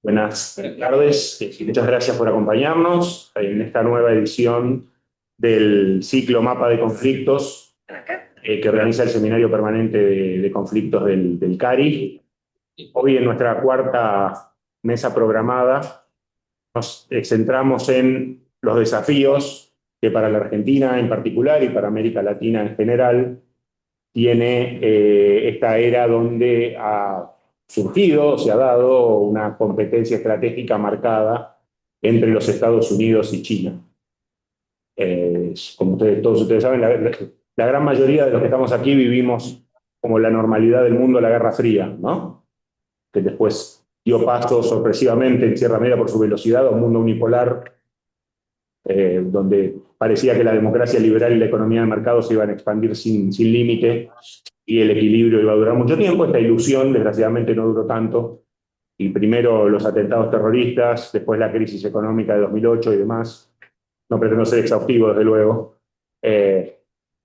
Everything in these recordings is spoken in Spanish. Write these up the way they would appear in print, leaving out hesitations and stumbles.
Buenas tardes, muchas gracias por acompañarnos en esta nueva edición del ciclo Mapa de Conflictos que organiza el Seminario Permanente de Conflictos del CARI. Hoy en nuestra cuarta mesa programada nos centramos en los desafíos que para la Argentina en particular y para América Latina en general tiene esta era donde ha surgido, se ha dado una competencia estratégica marcada entre los Estados Unidos y China. Como todos ustedes saben, la gran mayoría de los que estamos aquí vivimos como la normalidad del mundo la Guerra Fría, ¿no? Que después dio paso sorpresivamente en cierta medida por su velocidad a un mundo unipolar donde parecía que la democracia liberal y la economía de mercado se iban a expandir sin límite y el equilibrio iba a durar mucho tiempo. Esta ilusión, desgraciadamente, no duró tanto. Y primero los atentados terroristas, después la crisis económica de 2008 y demás. No pretendo ser exhaustivo, desde luego.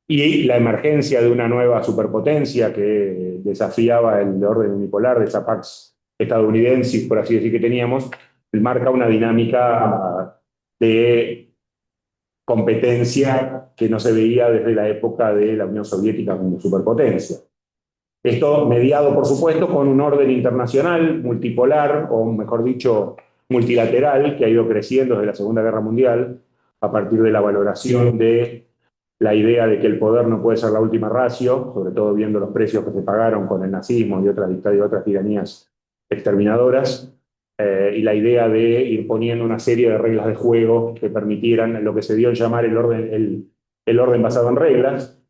Y la emergencia de una nueva superpotencia que desafiaba el orden unipolar de esa Pax estadounidense, por así decir, que teníamos, marca una dinámica de competencia que no se veía desde la época de la Unión Soviética como superpotencia. Esto mediado, por supuesto, con un orden internacional multipolar, o mejor dicho, multilateral, que ha ido creciendo desde la Segunda Guerra Mundial, a partir de la valoración de la idea de que el poder no puede ser la última ratio, sobre todo viendo los precios que se pagaron con el nazismo y otras tiranías exterminadoras, y la idea de ir poniendo una serie de reglas de juego que permitieran lo que se dio en llamar el orden basado en reglas,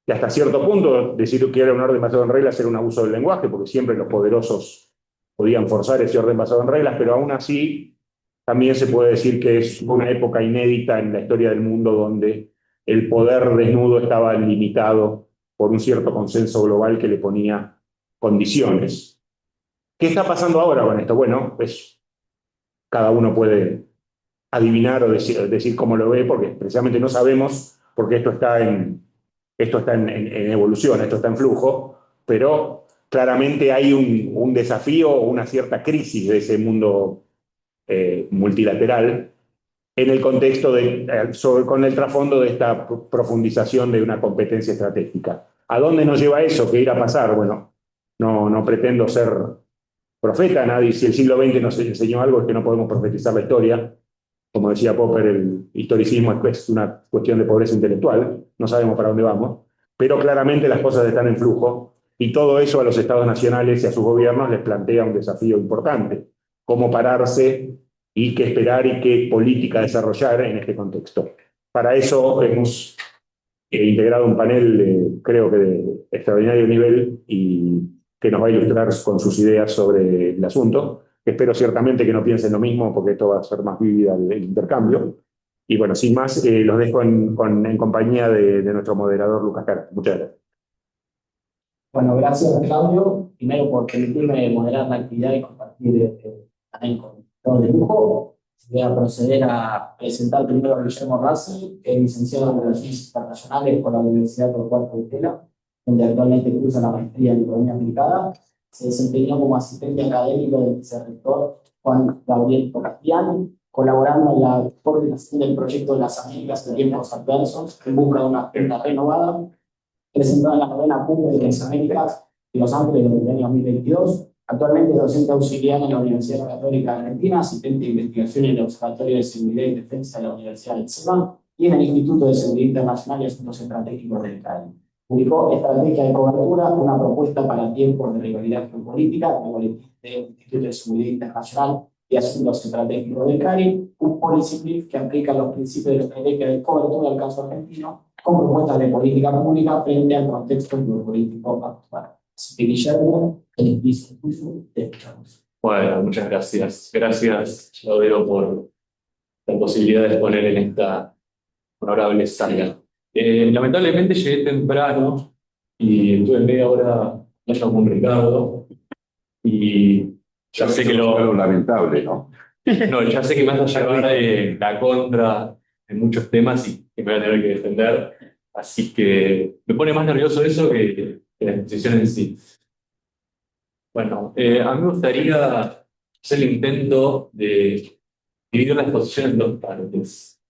que hasta cierto punto decir que era un orden basado en reglas era un abuso del lenguaje, porque siempre los poderosos podían forzar ese orden basado en reglas, pero aún así también se puede decir que es una época inédita en la historia del mundo donde el poder desnudo estaba limitado por un cierto consenso global que le ponía condiciones. ¿Qué está pasando ahora con esto? Bueno, pues cada uno puede adivinar o decir cómo lo ve, porque precisamente no sabemos, porque esto está en evolución, esto está en flujo, pero claramente hay un desafío o una cierta crisis de ese mundo multilateral en el contexto con el trasfondo de esta profundización de una competencia estratégica. ¿A dónde nos lleva eso? ¿Qué irá a pasar? Bueno, no pretendo ser profeta, nadie, si el siglo XX nos enseñó algo es que no podemos profetizar la historia. Como decía Popper, el historicismo es una cuestión de pobreza intelectual, no sabemos para dónde vamos, pero claramente las cosas están en flujo y todo eso a los estados nacionales y a sus gobiernos les plantea un desafío importante, cómo pararse y qué esperar y qué política desarrollar en este contexto. Para eso hemos integrado un panel, creo que de extraordinario nivel y que nos va a ilustrar con sus ideas sobre el asunto. Espero ciertamente que no piensen lo mismo porque esto va a ser más vívida el intercambio. Y bueno, sin más, los dejo en compañía de nuestro moderador Lucas Cara. Muchas gracias. Bueno, gracias Claudio, primero por permitirme moderar la actividad y compartir también con todo el lujo. Voy a proceder a presentar primero a Guillermo Russell, que es licenciado en Relaciones Internacionales por la Universidad Torcuato de Tela, donde actualmente cursa la maestría en Economía Aplicada. Se desempeñó como asistente académico del vicerrector Juan Gabriel Tocastiani, colaborando en la coordinación del proyecto de las Américas en tiempos adversos, en busca de una agenda renovada, presentado en la novena cumbre de las Américas de Los Ángeles del año 2022. Actualmente es docente auxiliar en la Universidad Católica Argentina, asistente de investigación en el Observatorio de Seguridad y Defensa de la Universidad del CEBA y en el Instituto de Seguridad Internacional y Asuntos Estratégicos del CARI. Publicó Estrategia de Cobertura, una propuesta para tiempos de rivalidad geopolítica, en el Boletín del Instituto de Seguridad Internacional y Asuntos Estratégicos del CARI, un policy brief que aplica los principios de la estrategia de cobertura al caso argentino, con propuestas de política pública frente al contexto geopolítico actual. Así que, Guillermo, el piso tuyo, te escuchamos. Bueno, muchas gracias. Gracias, Claudio, por la posibilidad de exponer en esta honorable sala. Lamentablemente llegué temprano y estuve media hora hablando con Ricardo y ya sé que Algo lamentable, ¿no? No, ya sé que me vas a llevar la contra en muchos temas y que me voy a tener que defender, así que me pone más nervioso eso que la exposición en sí. Bueno, a mí me gustaría es el intento de dividir la exposición en dos partes.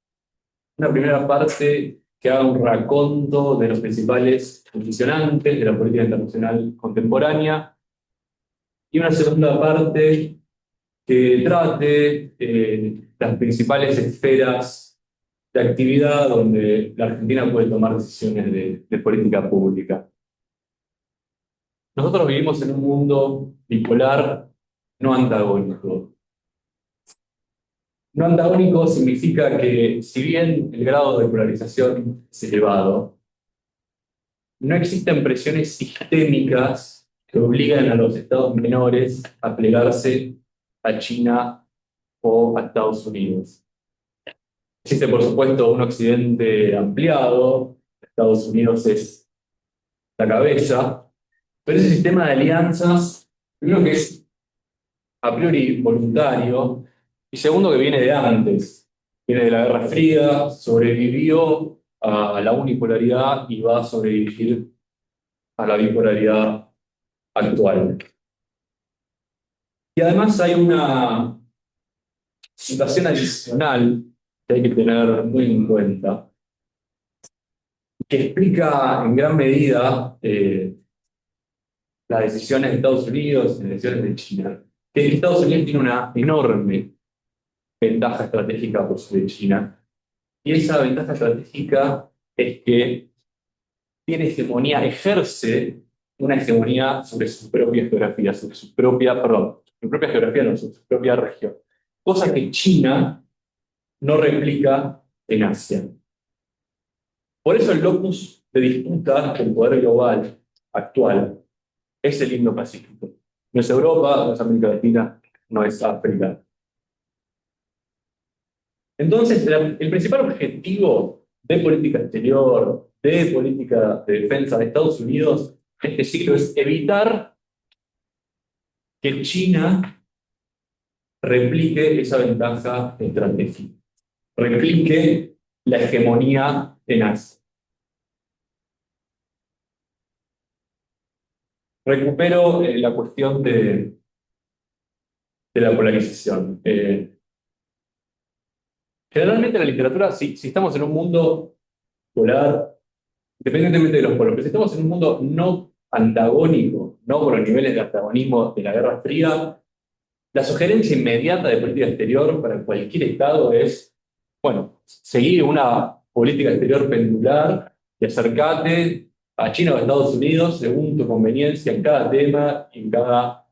Una primera parte que haga un raconto de los principales condicionantes de la política internacional contemporánea, y una segunda parte que trate las principales esferas de actividad donde la Argentina puede tomar decisiones de política pública. Nosotros vivimos en un mundo bipolar, no antagónico. No antagónico significa que, si bien el grado de polarización es elevado, no existen presiones sistémicas que obligan a los estados menores a plegarse a China o a Estados Unidos. Existe, por supuesto, un occidente ampliado, Estados Unidos es la cabeza, pero ese sistema de alianzas, primero que es a priori voluntario, y segundo que viene de antes, viene de la Guerra Fría, sobrevivió a la unipolaridad y va a sobrevivir a la bipolaridad actual. Y además hay una situación adicional que hay que tener muy en cuenta, que explica en gran medida las decisiones de Estados Unidos y las decisiones de China. Que Estados Unidos tiene una enorme ventaja estratégica por sobre China, y esa ventaja estratégica es que tiene hegemonía, ejerce una hegemonía sobre su propia geografía, sobre su propia, perdón, su propia geografía, no, sobre su propia región. Cosa que China no replica en Asia. Por eso el locus de disputa del poder global actual es el Indo-Pacífico. No es Europa, no es América Latina, no es África. Entonces, el principal objetivo de política exterior, de política de defensa de Estados Unidos en este siglo es evitar que China replique esa ventaja estratégica, replique la hegemonía en Asia. Recupero la cuestión de la polarización. Generalmente en la literatura, si estamos en un mundo polar, independientemente de los polos, pero si estamos en un mundo no antagónico, no por los niveles de antagonismo de la Guerra Fría, la sugerencia inmediata de política exterior para cualquier Estado es, bueno, seguir una política exterior pendular y acercate a China o a Estados Unidos según tu conveniencia en cada tema y en cada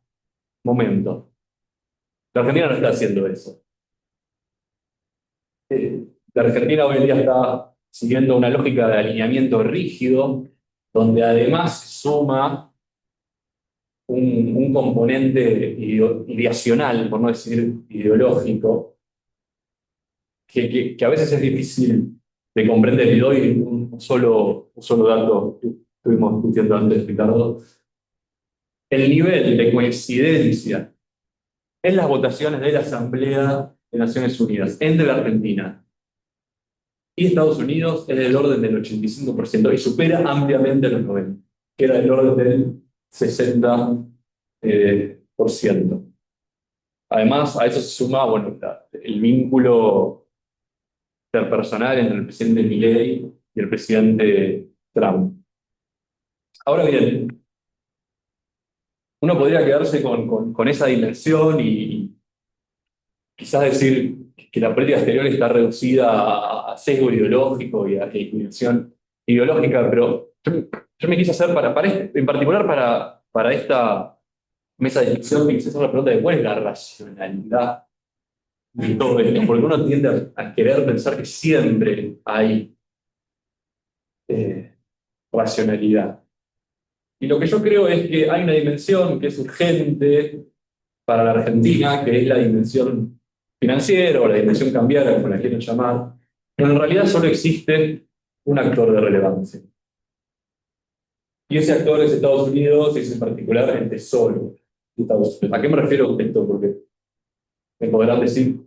momento. La Argentina no está haciendo eso. La Argentina hoy en día está siguiendo una lógica de alineamiento rígido, donde además se suma un componente ideacional, por no decir ideológico, que a veces es difícil de comprender. Y doy un solo dato que estuvimos discutiendo antes, Ricardo. El nivel de coincidencia en las votaciones de la Asamblea de Naciones Unidas entre la Argentina y Estados Unidos es del orden del 85% y supera ampliamente los 90%, que era del orden del 60%. Además, a eso se suma, bueno, el vínculo interpersonal entre el presidente Milei y el presidente Trump. Ahora bien, uno podría quedarse con esa dimensión y quizás decir que la política exterior está reducida a sesgo ideológico y a inclinación ideológica, pero yo me quise hacer en particular para esta mesa de discusión, me quise hacer la pregunta de cuál es la racionalidad de todo esto, porque uno tiende a querer pensar que siempre hay racionalidad. Y lo que yo creo es que hay una dimensión que es urgente para la Argentina, que es la dimensión financiera o la dimensión cambiaria, como la quieran llamar, pero en realidad solo existe un actor de relevancia. Y ese actor es Estados Unidos, y es en particular el Tesoro de Estados Unidos. ¿A qué me refiero con esto? Porque me podrán decir,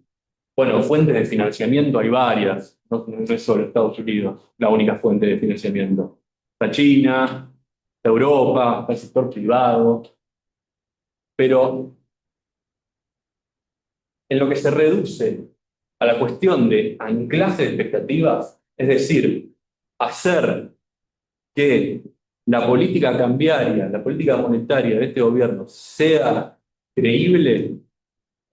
bueno, fuentes de financiamiento hay varias, no es solo Estados Unidos la única fuente de financiamiento. Está China, está Europa, está el sector privado, pero en lo que se reduce a la cuestión de anclaje de expectativas, es decir, hacer que la política cambiaria, la política monetaria de este gobierno sea creíble,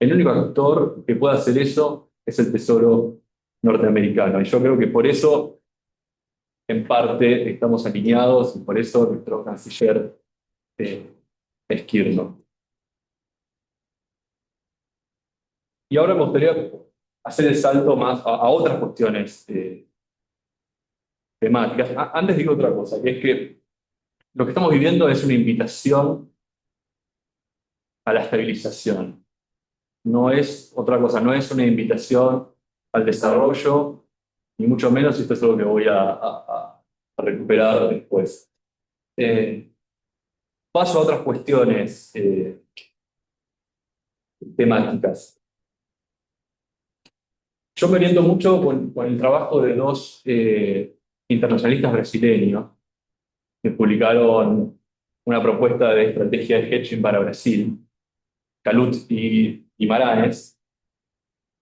el único actor que puede hacer eso es el Tesoro norteamericano. Y yo creo que por eso, en parte, estamos alineados y por eso nuestro canciller es Kirchner. Y ahora me gustaría hacer el salto más a otras cuestiones temáticas. Antes digo otra cosa, que es que lo que estamos viviendo es una invitación a la estabilización. No es otra cosa, no es una invitación al desarrollo, ni mucho menos, y esto es algo que voy a recuperar después. Paso a otras cuestiones temáticas. Yo me oriento mucho con el trabajo de dos internacionalistas brasileños que publicaron una propuesta de estrategia de hedging para Brasil, Calut y Guimarães,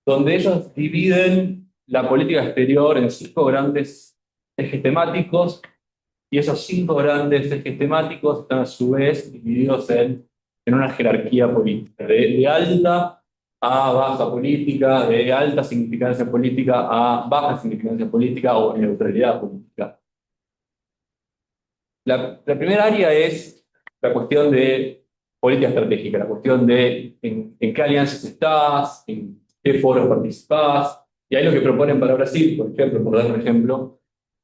donde ellos dividen la política exterior en 5 grandes ejes temáticos, y esos 5 grandes ejes temáticos están a su vez divididos en una jerarquía política, de alta a baja política, de alta significancia política a baja significancia política o neutralidad política. La primera área es la cuestión de política estratégica, la cuestión de en qué alianzas estás, en qué foros participás. Y ahí lo que proponen para Brasil, por ejemplo, por dar un ejemplo,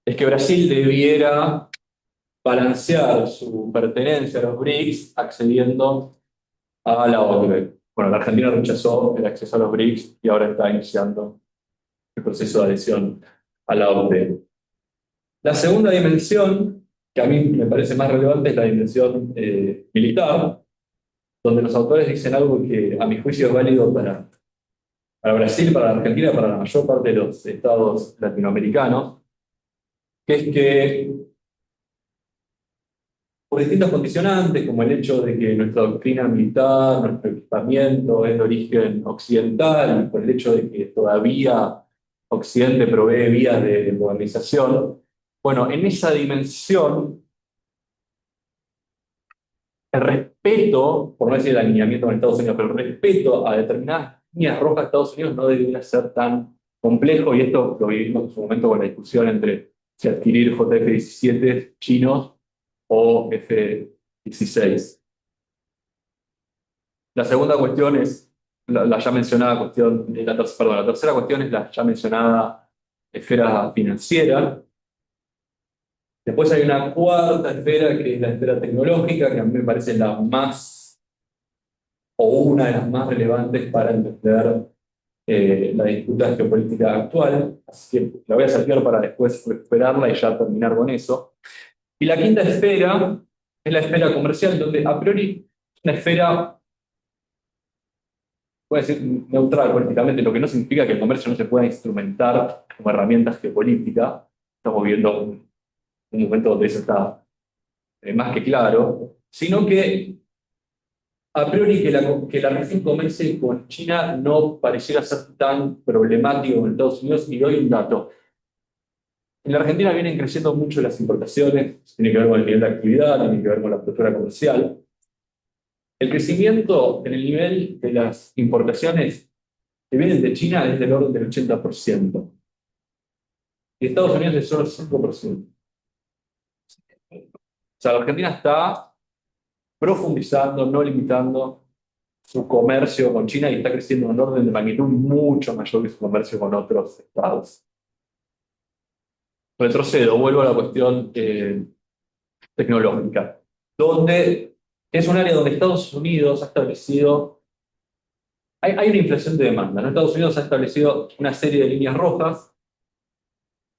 es que Brasil debiera balancear su pertenencia a los BRICS accediendo a la OCDE. Bueno, la Argentina rechazó el acceso a los BRICS y ahora está iniciando el proceso de adhesión a la OCDE. La segunda dimensión, que a mí me parece más relevante, es la dimensión militar, donde los autores dicen algo que a mi juicio es válido para Brasil, para la Argentina, para la mayor parte de los estados latinoamericanos, que es que por distintos condicionantes, como el hecho de que nuestra doctrina militar, nuestro equipamiento es de origen occidental, y por el hecho de que todavía Occidente provee vías de modernización, bueno, en esa dimensión, el respeto, por no decir el alineamiento con Estados Unidos, pero el respeto a determinadas líneas rojas de Estados Unidos no debería ser tan complejo, y esto lo vivimos en su momento con la discusión entre si adquirir JF-17 chinos o F-16. La segunda cuestión es la ya mencionada cuestión, la tercera cuestión es la ya mencionada esfera financiera. Después hay una cuarta esfera, que es la esfera tecnológica, que a mí me parece la más, o una de las más relevantes para entender la disputa geopolítica actual. Así que la voy a saltear para después recuperarla y ya terminar con eso. Y la quinta esfera es la esfera comercial, donde a priori es una esfera, voy a decir, neutral políticamente, lo que no significa que el comercio no se pueda instrumentar como herramienta geopolítica. Estamos viendo un momento donde eso está más que claro, sino que a priori que la relación comercial con China no pareciera ser tan problemático en Estados Unidos. Y doy un dato. En la Argentina vienen creciendo mucho las importaciones, tiene que ver con el nivel de actividad, tiene que ver con la apertura comercial. El crecimiento en el nivel de las importaciones que vienen de China es del orden del 80%. Y Estados Unidos es solo el 5%. O sea, la Argentina está profundizando, no limitando su comercio con China, y está creciendo en un orden de magnitud mucho mayor que su comercio con otros estados. Retrocedo, vuelvo a la cuestión tecnológica, donde es un área donde Estados Unidos ha establecido, hay una inflación de demanda, ¿no? Estados Unidos ha establecido una serie de líneas rojas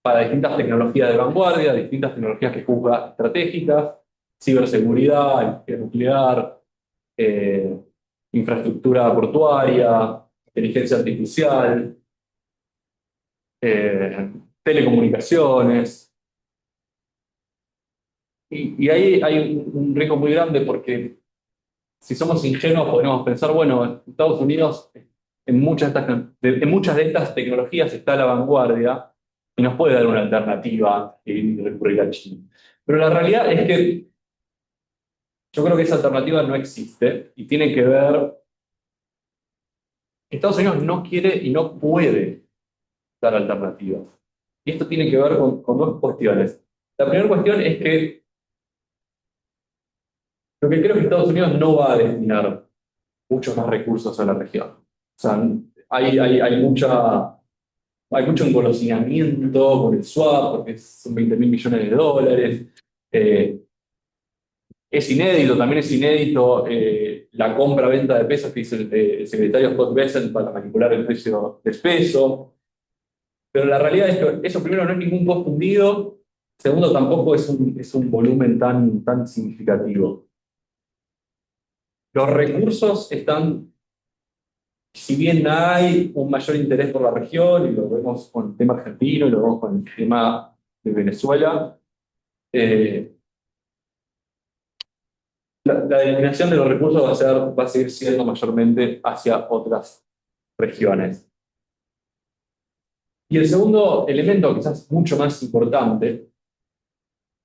para distintas tecnologías de vanguardia, distintas tecnologías que juzga estratégicas, ciberseguridad, energía nuclear, infraestructura portuaria, inteligencia artificial, telecomunicaciones. Y ahí hay un riesgo muy grande, porque si somos ingenuos podemos pensar, bueno, Estados Unidos en muchas de estas tecnologías está a la vanguardia y nos puede dar una alternativa y recurrir a China. Pero la realidad es que yo creo que esa alternativa no existe y tiene que ver que Estados Unidos no quiere y no puede dar alternativas. Y esto tiene que ver con dos cuestiones. La primera cuestión es que lo que creo que Estados Unidos no va a destinar muchos más recursos a la región. O sea, hay mucho engolosinamiento por el swap, porque son 20.000 millones de dólares. Es inédito, también es inédito la compra-venta de pesos que hizo el secretario Scott Bessent para manipular el precio del peso. Pero la realidad es que eso primero no es ningún costo hundido, segundo tampoco es un volumen tan significativo. Los recursos están, si bien hay un mayor interés por la región, y lo vemos con el tema argentino y lo vemos con el tema de Venezuela, la destinación de los recursos va a seguir siendo mayormente hacia otras regiones. Y el segundo elemento, quizás mucho más importante,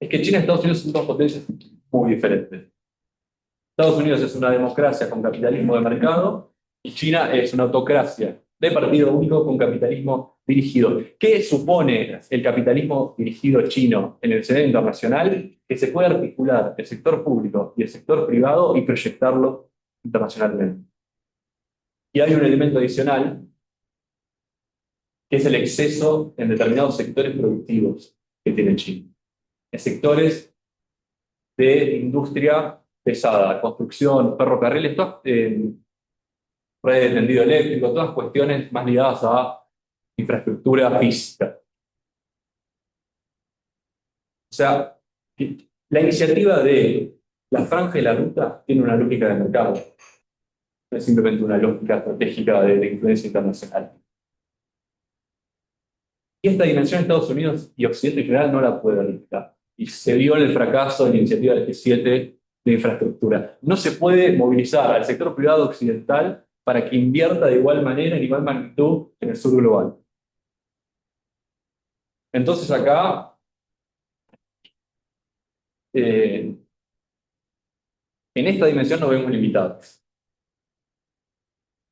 es que China y Estados Unidos son dos potencias muy diferentes. Estados Unidos es una democracia con capitalismo de mercado y China es una autocracia de partido único con capitalismo dirigido. ¿Qué supone el capitalismo dirigido chino en el escenario internacional? Que se puede articular el sector público y el sector privado y proyectarlo internacionalmente. Y hay un elemento adicional, que es el exceso en determinados sectores productivos que tiene China. En sectores de industria pesada, construcción, ferrocarriles, redes de tendido eléctrico, todas cuestiones más ligadas a infraestructura física. O sea, la iniciativa de la franja y la ruta tiene una lógica de mercado, no es simplemente una lógica estratégica de influencia internacional. Y esta dimensión Estados Unidos y Occidente en general no la puede replicar. Y se vio en el fracaso de la iniciativa del G7 de infraestructura. No se puede movilizar al sector privado occidental para que invierta de igual manera, en igual magnitud, en el sur global. Entonces acá, en esta dimensión nos vemos limitados.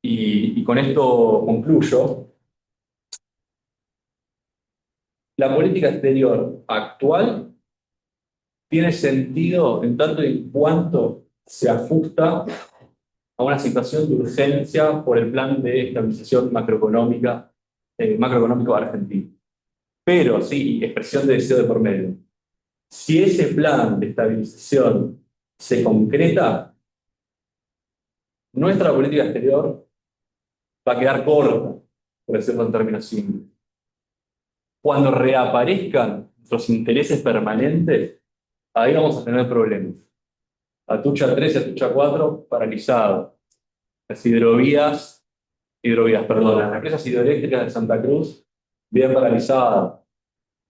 Y con esto concluyo. La política exterior actual tiene sentido en tanto y en cuanto se ajusta a una situación de urgencia por el plan de estabilización macroeconómico argentino. Pero sí, expresión de deseo de por medio. Si ese plan de estabilización se concreta, nuestra política exterior va a quedar corta, por decirlo en términos simples. Cuando reaparezcan nuestros intereses permanentes, ahí vamos a tener problemas. Atucha 3 y Atucha 4 paralizado. Las las empresas hidroeléctricas de Santa Cruz bien paralizadas.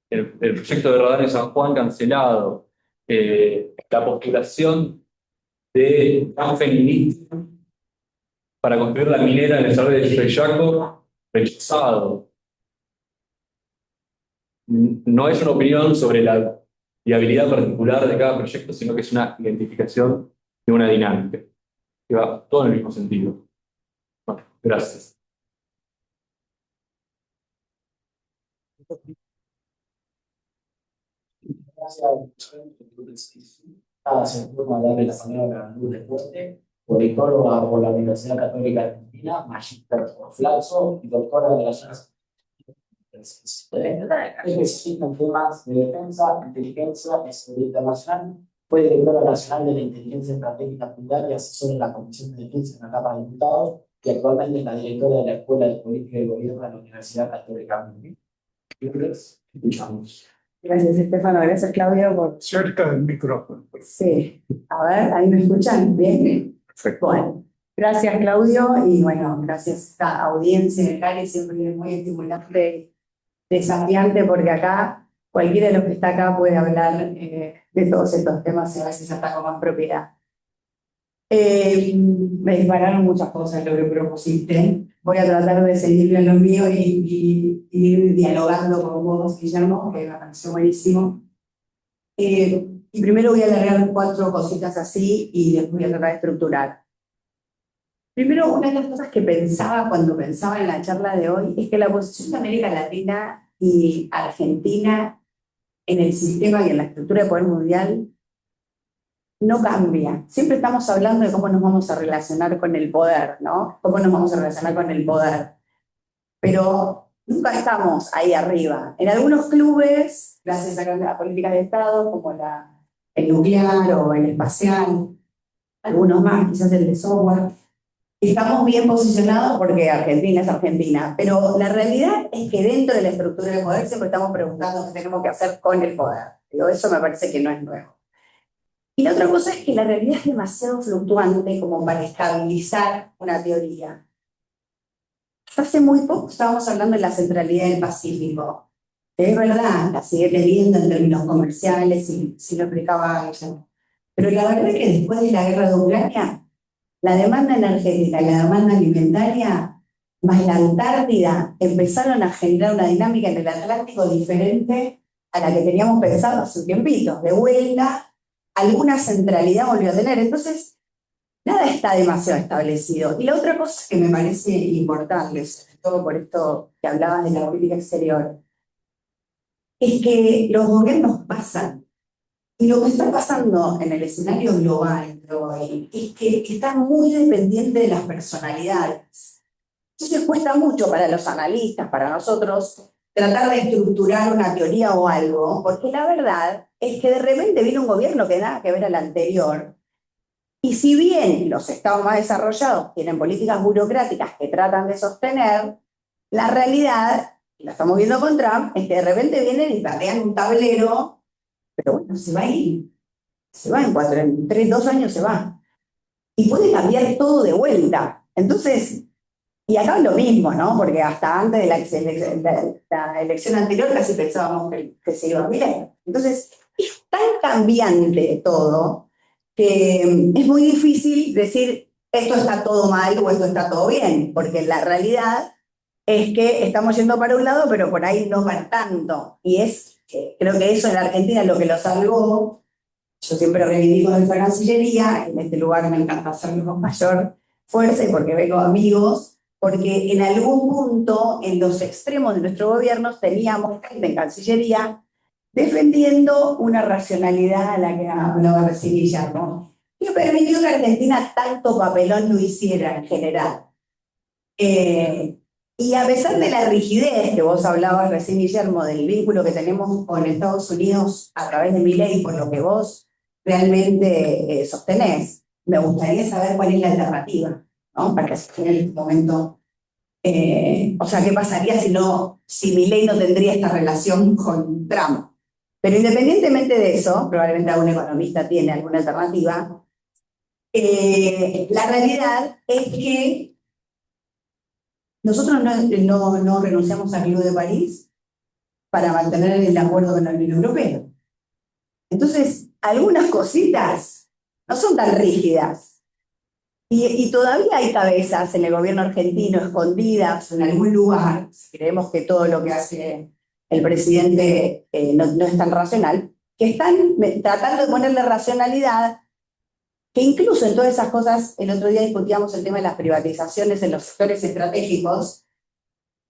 El proyecto de radar en San Juan cancelado. La postulación de Anfen para construir la minera en el Cerro de Chuyaco rechazado. No es una opinión sobre la viabilidad particular de cada proyecto, sino que es una identificación de una dinámica, que va todo en el mismo sentido. Bueno, gracias. Gracias por darle la palabra a Luz de Puente, politóloga por la Universidad Católica Argentina, magíster por Flaxo y doctora de Relaciones especialista en temas de defensa, inteligencia y seguridad internacional. Fue directora nacional de la Inteligencia Estratégica Mundial y asesora en la Comisión de Defensa en la Cámara de Diputados, y actualmente es la directora de la Escuela de Política y Gobierno de la Universidad Católica Argentina. Escuchamos. Gracias, Estefano. Gracias, Claudio, por... Cerca del micrófono. Sí. A ver, ¿ahí me escuchan? ¿Bien? Perfecto. Bueno, gracias, Claudio, y bueno, gracias a esta audiencia acá, que siempre es muy estimulante y desafiante, porque acá cualquiera de los que está acá puede hablar de todos estos temas y a veces hasta con más propiedad. Me dispararon muchas cosas lo que propusiste. Voy a tratar de seguirle en lo mío y ir dialogando con vos, Guillermo, que me pareció buenísimo. Y primero voy a alargar 4 cositas así y después voy a tratar de estructurar. Primero, una de las cosas que pensaba cuando pensaba en la charla de hoy es que la posición de América Latina y Argentina en el sistema y en la estructura de poder mundial no cambia. Siempre estamos hablando de cómo nos vamos a relacionar con el poder, ¿no? Cómo nos vamos a relacionar con el poder. Pero nunca estamos ahí arriba. En algunos clubes, gracias a las políticas de Estado, como el nuclear o el espacial, algunos más, quizás el de software, estamos bien posicionados porque Argentina es Argentina. Pero la realidad es que dentro de la estructura de poder siempre estamos preguntando qué tenemos que hacer con el poder. Pero eso me parece que no es nuevo. Y la otra cosa es que la realidad es demasiado fluctuante como para estabilizar una teoría. Hace muy poco estábamos hablando de la centralidad del Pacífico. Es verdad, la sigue teniendo en términos comerciales, si lo explicaba ella. Pero la verdad es que después de la guerra de Ucrania, la demanda energética y la demanda alimentaria, más la Antártida, empezaron a generar una dinámica en el Atlántico diferente a la que teníamos pensado hace un tiempito. De vuelta, alguna centralidad volvió a tener. Entonces, nada está demasiado establecido. Y la otra cosa que me parece importante, sobre todo por esto que hablabas de la política exterior, es que los gobiernos pasan. Y lo que está pasando en el escenario global de hoy es que está muy dependiente de las personalidades. Entonces cuesta mucho para los analistas, para nosotros, tratar de estructurar una teoría o algo, porque la verdad es que de repente viene un gobierno que nada que ver al anterior. Y si bien los estados más desarrollados tienen políticas burocráticas que tratan de sostener, la realidad, y la estamos viendo con Trump, es que de repente vienen y patean un tablero, pero bueno, se va a ir. Se va en 2 años se va. Y puede cambiar todo de vuelta. Entonces, y acá es lo mismo, ¿no? Porque hasta antes de la elección anterior casi pensábamos que se iba a mirar. Entonces, es tan cambiante todo que es muy difícil decir esto está todo mal o esto está todo bien, porque la realidad es que estamos yendo para un lado, pero por ahí no para tanto. Y creo que eso en la Argentina es lo que lo salvó. Yo siempre reivindico nuestra Cancillería, en este lugar me encanta hacerlo con mayor fuerza y porque vengo amigos, porque en algún punto, en los extremos de nuestro gobierno, teníamos gente en Cancillería defendiendo una racionalidad a la que hablaba recién Guillermo, que permitió que Argentina tanto papelón no hiciera en general. Y a pesar de la rigidez que vos hablabas recién, Guillermo, del vínculo que tenemos con Estados Unidos a través de Milei, por lo que vos realmente sostenés, me gustaría saber cuál es la alternativa, ¿no? Para que se en este momento. O sea, ¿qué pasaría si Milei no tendría esta relación con Trump? Pero independientemente de eso, probablemente algún economista tiene alguna alternativa, la realidad es que nosotros no renunciamos al Club de París para mantener el acuerdo con la Unión Europea. Entonces, algunas cositas no son tan rígidas. Y todavía hay cabezas en el gobierno argentino escondidas en algún lugar, si creemos que todo lo que hace el presidente no es tan racional, que están tratando de ponerle racionalidad, que incluso en todas esas cosas, el otro día discutíamos el tema de las privatizaciones en los sectores estratégicos,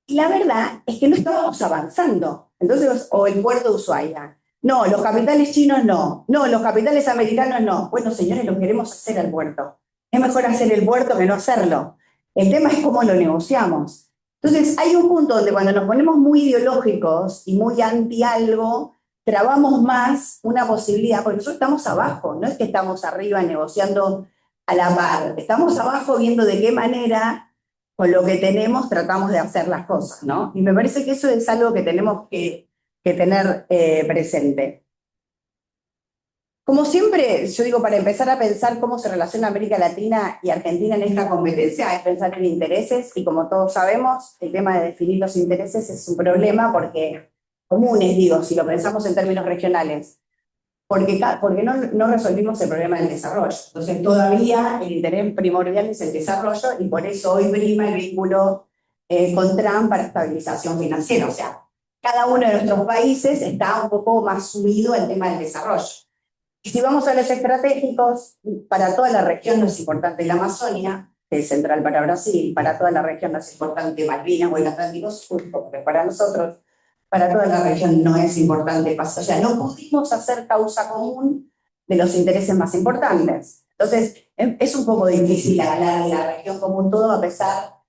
y la verdad es que no estábamos avanzando. Entonces, o el puerto de Ushuaia, no, los capitales chinos no, los capitales americanos no. Bueno, señores, lo queremos hacer al puerto. Es mejor hacer el puerto que no hacerlo. El tema es cómo lo negociamos. Entonces, hay un punto donde cuando nos ponemos muy ideológicos y muy anti algo, trabamos más una posibilidad, porque nosotros estamos abajo, no es que estamos arriba negociando a la par, estamos abajo viendo de qué manera con lo que tenemos tratamos de hacer las cosas, ¿no? Y me parece que eso es algo que tenemos que tener presente. Como siempre, yo digo, para empezar a pensar cómo se relaciona América Latina y Argentina en esta competencia, es pensar en intereses, y como todos sabemos, el tema de definir los intereses es un problema porque comunes, digo, si lo pensamos en términos regionales. porque no resolvimos el problema del desarrollo. Entonces, todavía el interés primordial es el desarrollo y por eso hoy prima el vínculo con Trump para estabilización financiera. O sea, cada uno de nuestros países está un poco más sumido al tema del desarrollo. Y si vamos a los estratégicos, para toda la región no es importante la Amazonia, que es central para Brasil, para toda la región no es importante Malvinas o el Atlántico Sur, porque para nosotros, para toda la región no es importante, o sea, no pudimos hacer causa común de los intereses más importantes. Entonces, es un poco difícil hablar de la región como un todo, a pesar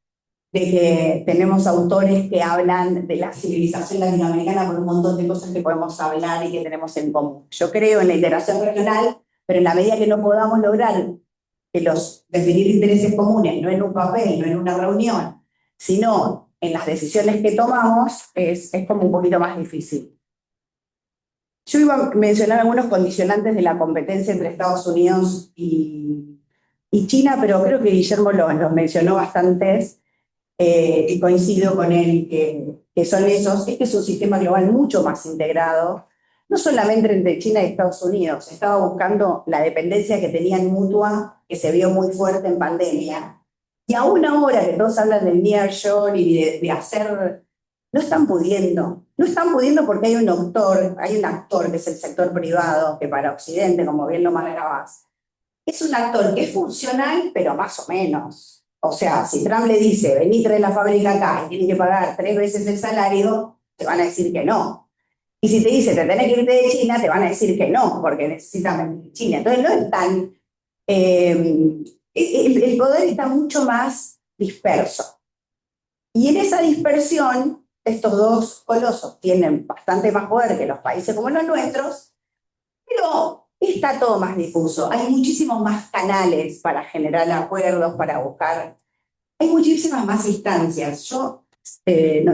de que tenemos autores que hablan de la civilización latinoamericana por un montón de cosas que podemos hablar y que tenemos en común. Yo creo en la integración regional, pero en la medida que no podamos lograr definir intereses comunes, no en un papel, no en una reunión, sino en las decisiones que tomamos, es como un poquito más difícil. Yo iba a mencionar algunos condicionantes de la competencia entre Estados Unidos y China, pero creo que Guillermo los mencionó bastantes. Y coincido con él que son esos, es que es un sistema global mucho más integrado, no solamente entre China y Estados Unidos, estaba buscando la dependencia que tenían mutua, que se vio muy fuerte en pandemia, y aún ahora que todos hablan del nearshore y de hacer, no están pudiendo porque hay un actor que es el sector privado, que para Occidente, como bien lo marcabas, es un actor que es funcional, pero más o menos. O sea, si Trump le dice, vení, trae la fábrica acá y tiene que pagar 3 veces el salario, te van a decir que no. Y si te dice, te tenés que irte de China, te van a decir que no, porque necesitan venir de China. Entonces no es tan... el poder está mucho más disperso. Y en esa dispersión, estos dos colosos tienen bastante más poder que los países como los nuestros, pero está todo más difuso. Hay muchísimos más canales para generar acuerdos, para buscar. Hay muchísimas más instancias. Yo,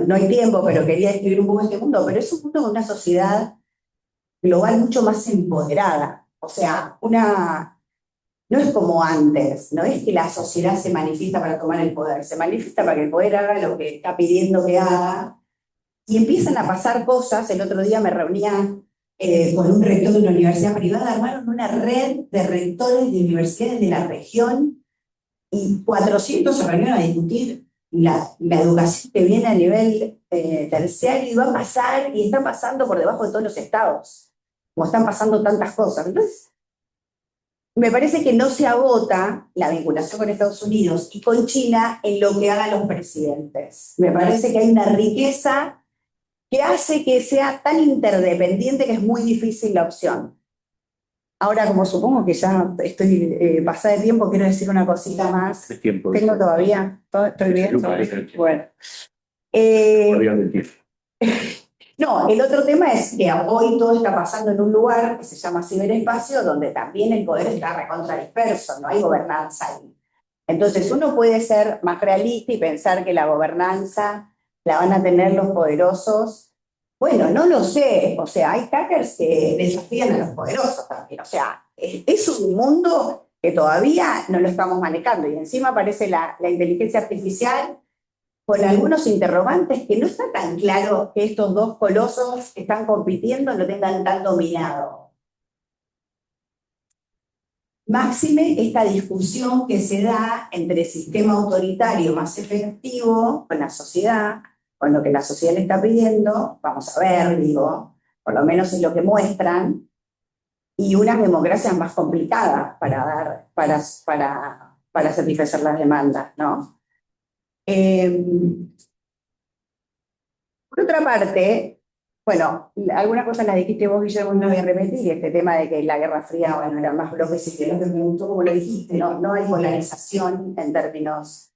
no hay tiempo, pero quería describir un poco este mundo, pero es un mundo con una sociedad global mucho más empoderada. O sea, no es como antes, no es que la sociedad se manifiesta para tomar el poder, se manifiesta para que el poder haga lo que está pidiendo que haga. Y empiezan a pasar cosas. El otro día me reunía con un rector de una universidad privada, armaron una red de rectores de universidades de la región y 400 se reunieron a discutir la educación que viene a nivel terciario y va a pasar y está pasando por debajo de todos los estados, como están pasando tantas cosas. Entonces, me parece que no se agota la vinculación con Estados Unidos y con China en lo que hagan los presidentes. Me parece que hay una riqueza que hace que sea tan interdependiente que es muy difícil la opción. Ahora, como supongo que ya estoy pasada de tiempo, quiero decir una cosita más. Tiempo. ¿Tengo todavía? ¿Estoy bien? Bueno. No, el otro tema es que hoy todo está pasando en un lugar que se llama ciberespacio, donde también el poder está recontra disperso, no hay gobernanza ahí. Entonces uno puede ser más realista y pensar que la gobernanza la van a tener los poderosos. Bueno, no lo sé, o sea, hay hackers que desafían a los poderosos también, o sea, es un mundo que todavía no lo estamos manejando y encima aparece la inteligencia artificial con algunos interrogantes que no está tan claro que estos dos colosos que están compitiendo lo tengan tan dominado. Máxime esta discusión que se da entre el sistema autoritario más efectivo con la sociedad, con lo que la sociedad le está pidiendo, vamos a ver, digo, por lo menos es lo que muestran, y unas democracias más complicadas para satisfacer las demandas, ¿no? Por otra parte, bueno, algunas cosas las dijiste vos, Guillermo, no voy a repetir, este tema de que la Guerra Fría, bueno, era más bloques y que no te preguntó como lo dijiste, no hay polarización en términos.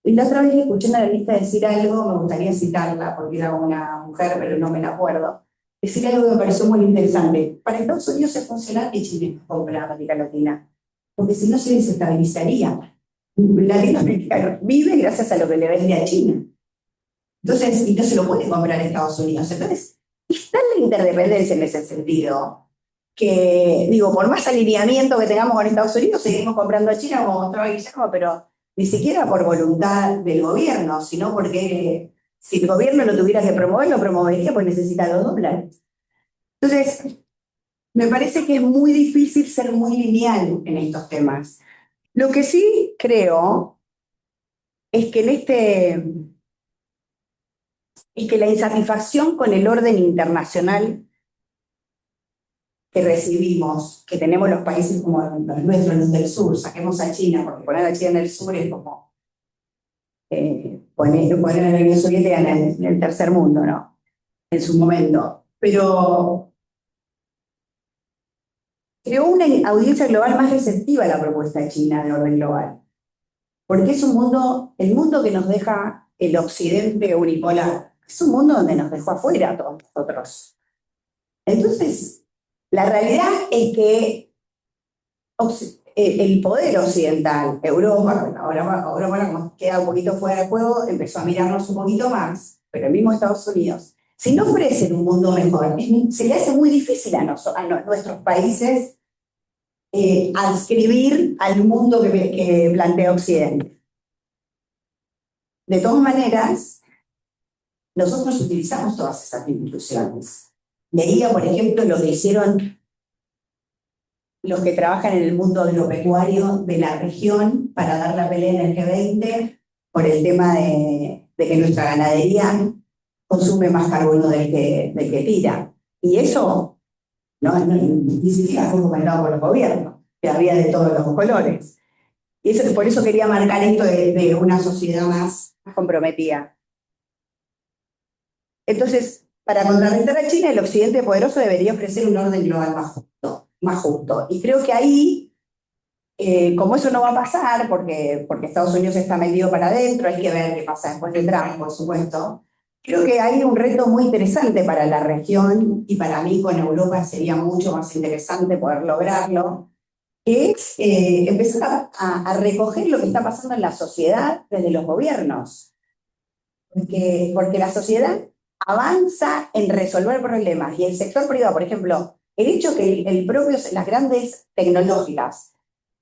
Y la otra vez escuché a una analista decir algo, me gustaría citarla, porque era una mujer, pero no me la acuerdo, decir algo que me pareció muy interesante. Para Estados Unidos es funcional que Chile compre a América Latina, porque si no se desestabilizaría. Latinoamérica vive gracias a lo que le vende a China. Entonces, y no se lo puede comprar a Estados Unidos. Entonces, está la interdependencia en ese sentido, que, digo, por más alineamiento que tengamos con Estados Unidos, seguimos comprando a China, como mostraba Guillermo, pero ni siquiera por voluntad del gobierno, sino porque si el gobierno lo tuviera que promover, lo promovería, pues necesita los dólares. Entonces, me parece que es muy difícil ser muy lineal en estos temas. Lo que sí creo es que es que la insatisfacción con el orden internacional que recibimos, que tenemos los países como los nuestros, los del sur, saquemos a China, porque poner a China en el sur es como poner a la Unión Soviética en el tercer mundo, ¿no? En su momento. Pero creó una audiencia global más receptiva a la propuesta de China de orden global, porque es un mundo, el mundo que nos deja el occidente unipolar, es un mundo donde nos dejó afuera a todos nosotros. Entonces, la realidad es que el poder occidental, Europa, ahora como queda un poquito fuera de juego, empezó a mirarnos un poquito más, pero el mismo Estados Unidos, si no ofrecen un mundo mejor, se le hace muy difícil a nuestros países adscribir al mundo que plantea Occidente. De todas maneras, nosotros utilizamos todas esas instituciones. Leía, por ejemplo, lo que hicieron los que trabajan en el mundo agropecuario de la región para dar la pelea en el G20 por el tema de que nuestra ganadería consume más carbono del que tira. Y eso ni siquiera fue comentado por los gobiernos, que había de todos los colores. Y eso, por eso quería marcar esto de una sociedad más comprometida. Entonces, para contrarrestar a China, el occidente poderoso debería ofrecer un orden global más justo. Y creo que ahí, como eso no va a pasar, porque Estados Unidos está metido para adentro, hay que ver qué pasa después de Trump, por supuesto, creo que hay un reto muy interesante para la región, y para mí con Europa sería mucho más interesante poder lograrlo, que es empezar a recoger lo que está pasando en la sociedad desde los gobiernos. Porque la sociedad avanza en resolver problemas y el sector privado, por ejemplo, el hecho que las grandes tecnológicas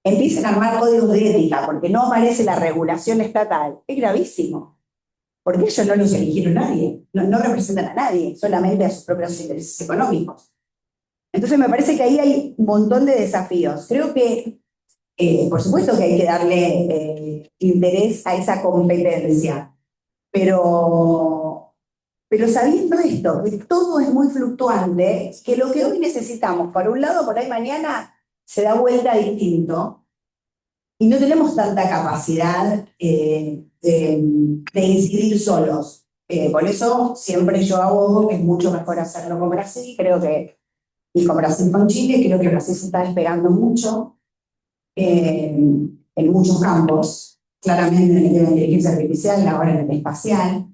empiecen a armar códigos de ética porque no aparece la regulación estatal, es gravísimo. Porque ellos no los eligieron nadie, no representan a nadie, solamente a sus propios intereses económicos. Entonces me parece que ahí hay un montón de desafíos. Creo que, por supuesto que hay que darle interés a esa competencia, pero sabiendo esto, que todo es muy fluctuante, que lo que hoy necesitamos, por un lado, por ahí mañana se da vuelta distinto, y no tenemos tanta capacidad de incidir solos. Por eso siempre yo abogo que es mucho mejor hacerlo con Brasil, y con Brasil con Chile, creo que Brasil se está despegando mucho en muchos campos, claramente en el tema de inteligencia artificial, ahora en el espacial.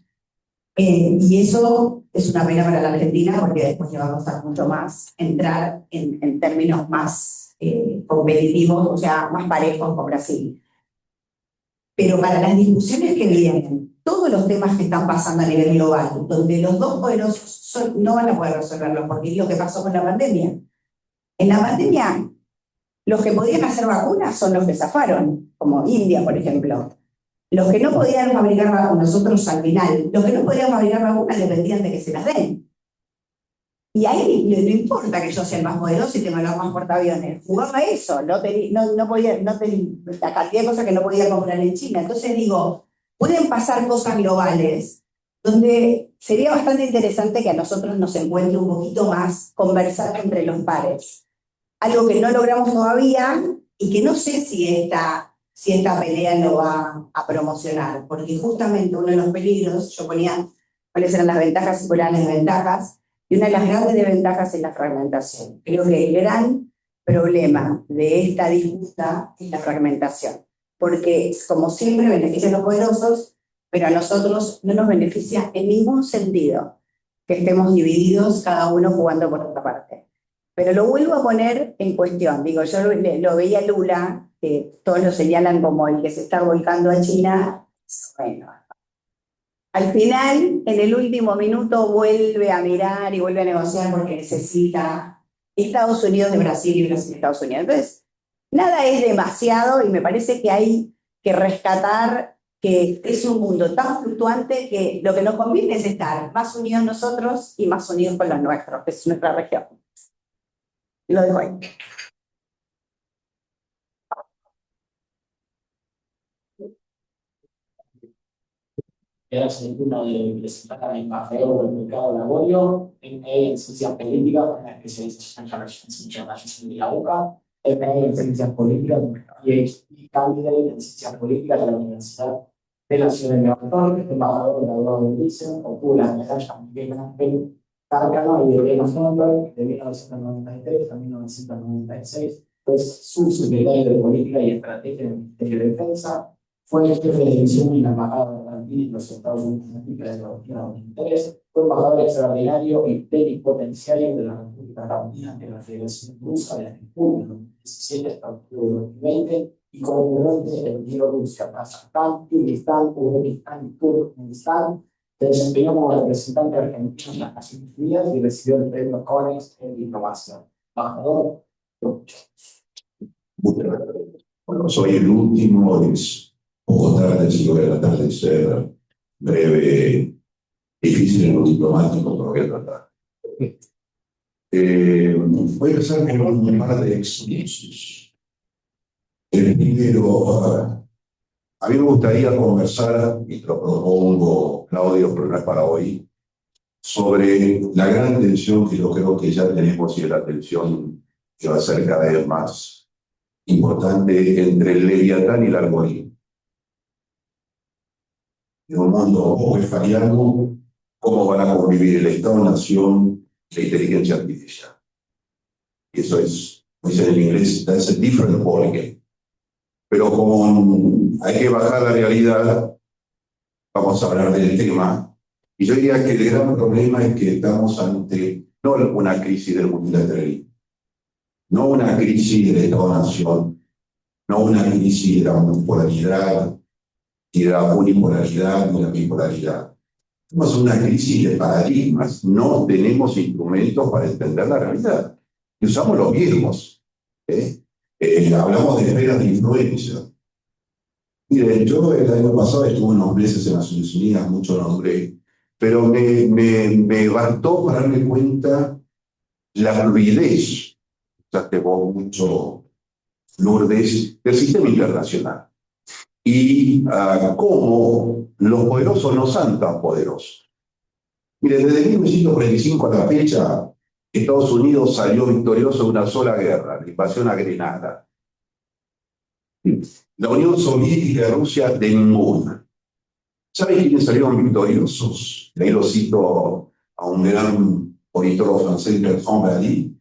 Y eso es una pena para la Argentina porque después le va a costar mucho más entrar en términos más competitivos, o sea, más parejos con Brasil. Pero para las discusiones que vienen, todos los temas que están pasando a nivel global, donde los dos poderosos no van a poder resolverlo, porque es lo que pasó con la pandemia. En la pandemia, los que podían hacer vacunas son los que zafaron, como India, por ejemplo. Los que no podían fabricar vacunas, nosotros al final, los que no podían fabricar vacunas dependían de que se las den. Y ahí no importa que yo sea el más poderoso y tenga los más portaaviones. Jugaba eso, la cantidad de cosas que no podía comprar en China. Entonces digo, pueden pasar cosas globales donde sería bastante interesante que a nosotros nos encuentre un poquito más conversar entre los pares. Algo que no logramos todavía y que no sé si esta pelea lo va a promocionar, porque justamente uno de los peligros, yo ponía cuáles eran las ventajas y cuáles eran las desventajas, y una de las grandes desventajas es la fragmentación. Creo que el gran problema de esta disputa es la fragmentación, porque como siempre beneficia a los poderosos, pero a nosotros no nos beneficia en ningún sentido que estemos divididos, cada uno jugando por otra parte. Pero lo vuelvo a poner en cuestión. Digo, yo lo veía Lula, que todos lo señalan como el que se está volcando a China. Bueno, al final, en el último minuto, vuelve a mirar y vuelve a negociar porque necesita Estados Unidos de Brasil y Brasil de Estados Unidos. Entonces, nada es demasiado y me parece que hay que rescatar que es un mundo tan fluctuante que lo que nos conviene es estar más unidos nosotros y más unidos con los nuestros, que es nuestra región. Lo dejo ahí. Y ahora soy uno de presentar a mi embajador del mercado laborio, MA en Ciencias Políticas, con una especialización en Relations International de la UCA, MA en Ciencias Políticas, PhD Candidate en Ciencias Políticas de la Universidad de la Ciudad de Nueva York, embajador graduado de Liceo, obtuvo la medalla Miguel Ángel Cárcano y de Elena Thunberg de 1993 a 1996, pues subsecretario de Política y Estrategia del Ministerio de Defensa. Fue jefe de división en la Embajada de Argentina en los Estados Unidos de América desde 2003. Fue embajador extraordinario y plenipotenciario de la República Argentina ante la Federación Rusa de la República en 2017 hasta octubre de 2020 y concurrente en Bielorrusia, Kazajstán, Kirguistán, Uzbekistán y Turkmenistán. Se desempeñó como representante argentino en las Naciones Unidas y recibió el premio CONEX en diplomacia. Embajador, muchas gracias. Bueno, soy el último, es poco tarde, si voy a tratar de ser breve, difícil en lo diplomático, pero voy a tratar. Voy a empezar con un par de excusos. El primero, a mí me gustaría conversar, y te lo propongo, Claudio, pero no es para hoy, sobre la gran tensión que yo creo que ya tenemos y es la tensión que va a ser cada vez más importante entre el Leviatán y el algoritmo. En un mundo weberiano, ¿cómo van a convivir el Estado-Nación y la inteligencia artificial? Y eso es, como dicen en inglés, that's a different ballgame. Pero como hay que bajar la realidad, vamos a hablar del tema. Y yo diría que el gran problema es que estamos ante no una crisis del multilateralismo, no una crisis del Estado-Nación, no una crisis de la multipolaridad, ni de la unipolaridad, ni de la bipolaridad. Tenemos una crisis de paradigmas. No tenemos instrumentos para entender la realidad. Y usamos los viejos. Hablamos de esferas de influencia. Miren, yo el año pasado estuve unos meses en las Naciones Unidas, mucho no duré, pero me bastó para darme cuenta la fluidez, usaste vos mucho, Lourdes, del sistema internacional. Y cómo los poderosos no son tan poderosos. Miren, desde 1945 a la fecha, Estados Unidos salió victorioso de una sola guerra, la invasión a Grenada. La Unión Soviética y Rusia de ninguna. ¿Saben quiénes salieron victoriosos? Ahí lo cito a un gran politólogo francés, Bertrand Badi.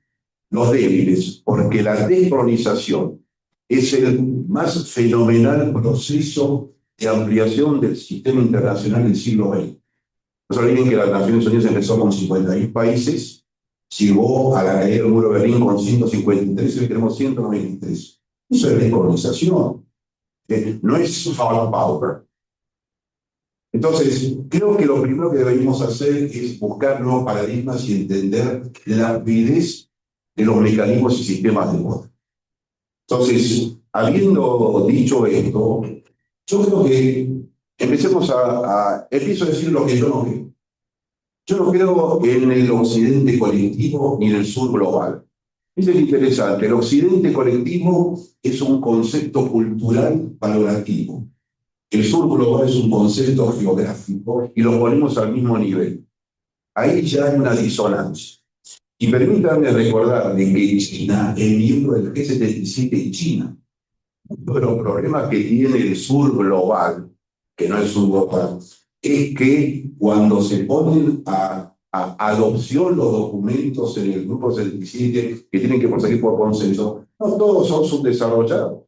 Los débiles, porque la descolonización es el más fenomenal proceso de ampliación del sistema internacional del siglo XX. No se olviden que las Naciones Unidas empezó con 51 países, llegó a la caída del muro de Berlín con 153 y hoy tenemos 193. Eso es descolonización. No es soft power. Entonces, creo que lo primero que deberíamos hacer es buscar nuevos paradigmas y entender la fluidez de los mecanismos y sistemas de poder. Entonces, habiendo dicho esto, yo creo que empecemos empiezo a decir lo que yo no creo. Yo no creo en el occidente colectivo ni en el sur global. Eso es interesante. El occidente colectivo es un concepto cultural valorativo. El sur global es un concepto geográfico y lo ponemos al mismo nivel. Ahí ya hay una disonancia. Y permítanme recordarles que China es miembro del G77 y China. Uno de los problemas que tiene el sur global, que no es sur global, es que cuando se ponen a adopción los documentos en el grupo 77 que tienen que proseguir por consenso, no todos son subdesarrollados.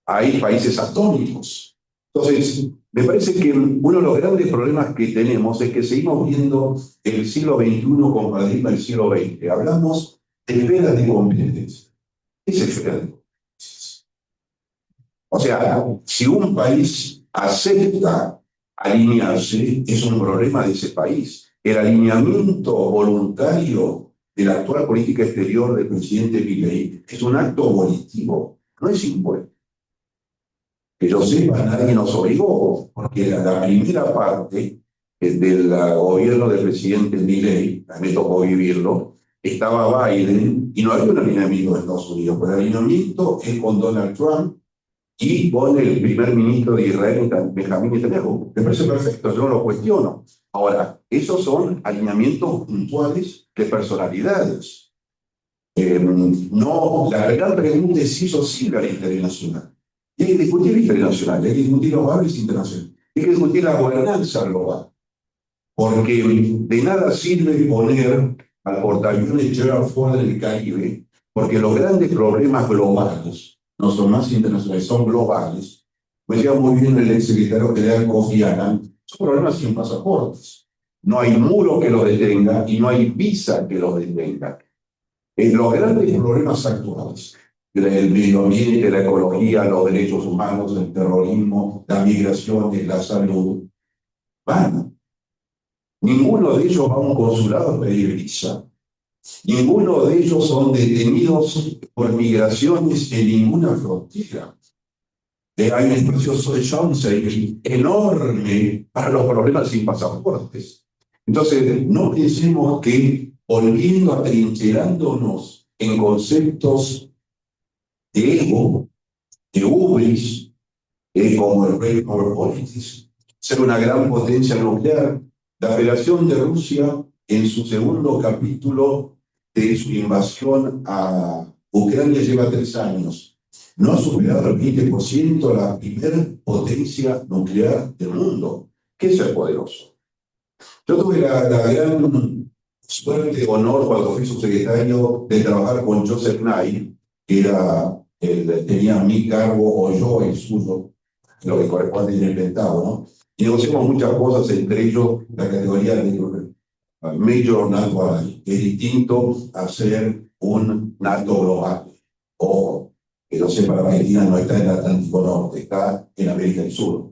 Hay países atómicos. Entonces, me parece que uno de los grandes problemas que tenemos es que seguimos viendo el siglo XXI con paradigma del siglo XX. Hablamos de esferas de competencia. ¿Qué es esfera de competencia? O sea, si un país acepta alinearse, es un problema de ese país. El alineamiento voluntario de la actual política exterior del presidente Milei es un acto volitivo, no es impuesto. Que yo sepa, nadie nos obligó, porque la primera parte del gobierno del presidente Milei, a mí me tocó vivirlo, estaba Biden y no había un alineamiento de Estados Unidos, pero el alineamiento es con Donald Trump y con el primer ministro de Israel, Benjamín Netanyahu. Me parece perfecto, yo no lo cuestiono. Ahora, esos son alineamientos puntuales de personalidades. No, la gran pregunta es si eso sirve a la interés nacional. Y hay que discutir la interés nacional, hay que discutir los valores internacionales, hay que discutir la gobernanza global. Porque de nada sirve poner al portaaviones Gerald Ford en el Caribe, porque los grandes problemas globales no son más internacionales, son globales. Me decía muy bien el ex secretario general Kofi Annan, son problemas sin pasaportes. No hay muro que los detenga y no hay visa que los detenga. Los grandes problemas actuales, el medio ambiente, la ecología, los derechos humanos, el terrorismo, la migración, la salud, van. Ninguno de ellos va a un consulado a pedir visa. Ninguno de ellos son detenidos por migraciones en ninguna frontera. Hay un espacio Champs-Élysées enorme para los problemas sin pasaportes. Entonces, no pensemos que volviendo atrincherándonos en conceptos de ego, de ubris, como el Great Power Politics, ser una gran potencia nuclear. La Federación de Rusia, en su segundo capítulo de su invasión a Ucrania, lleva 3 años. No ha superado el 20%, la primera potencia nuclear del mundo. ¿Qué es ser poderoso? Yo tuve la gran suerte, honor, cuando fui subsecretario, de trabajar con Joseph Nye, que tenía mi cargo o yo el suyo, lo que corresponde en el Pentágono, y negociamos muchas cosas, entre ellos la categoría de Major NATO Ally, que es distinto a ser un NATO global. Ojo, que no sepa, la Argentina no está en el Atlántico Norte, está en América del Sur.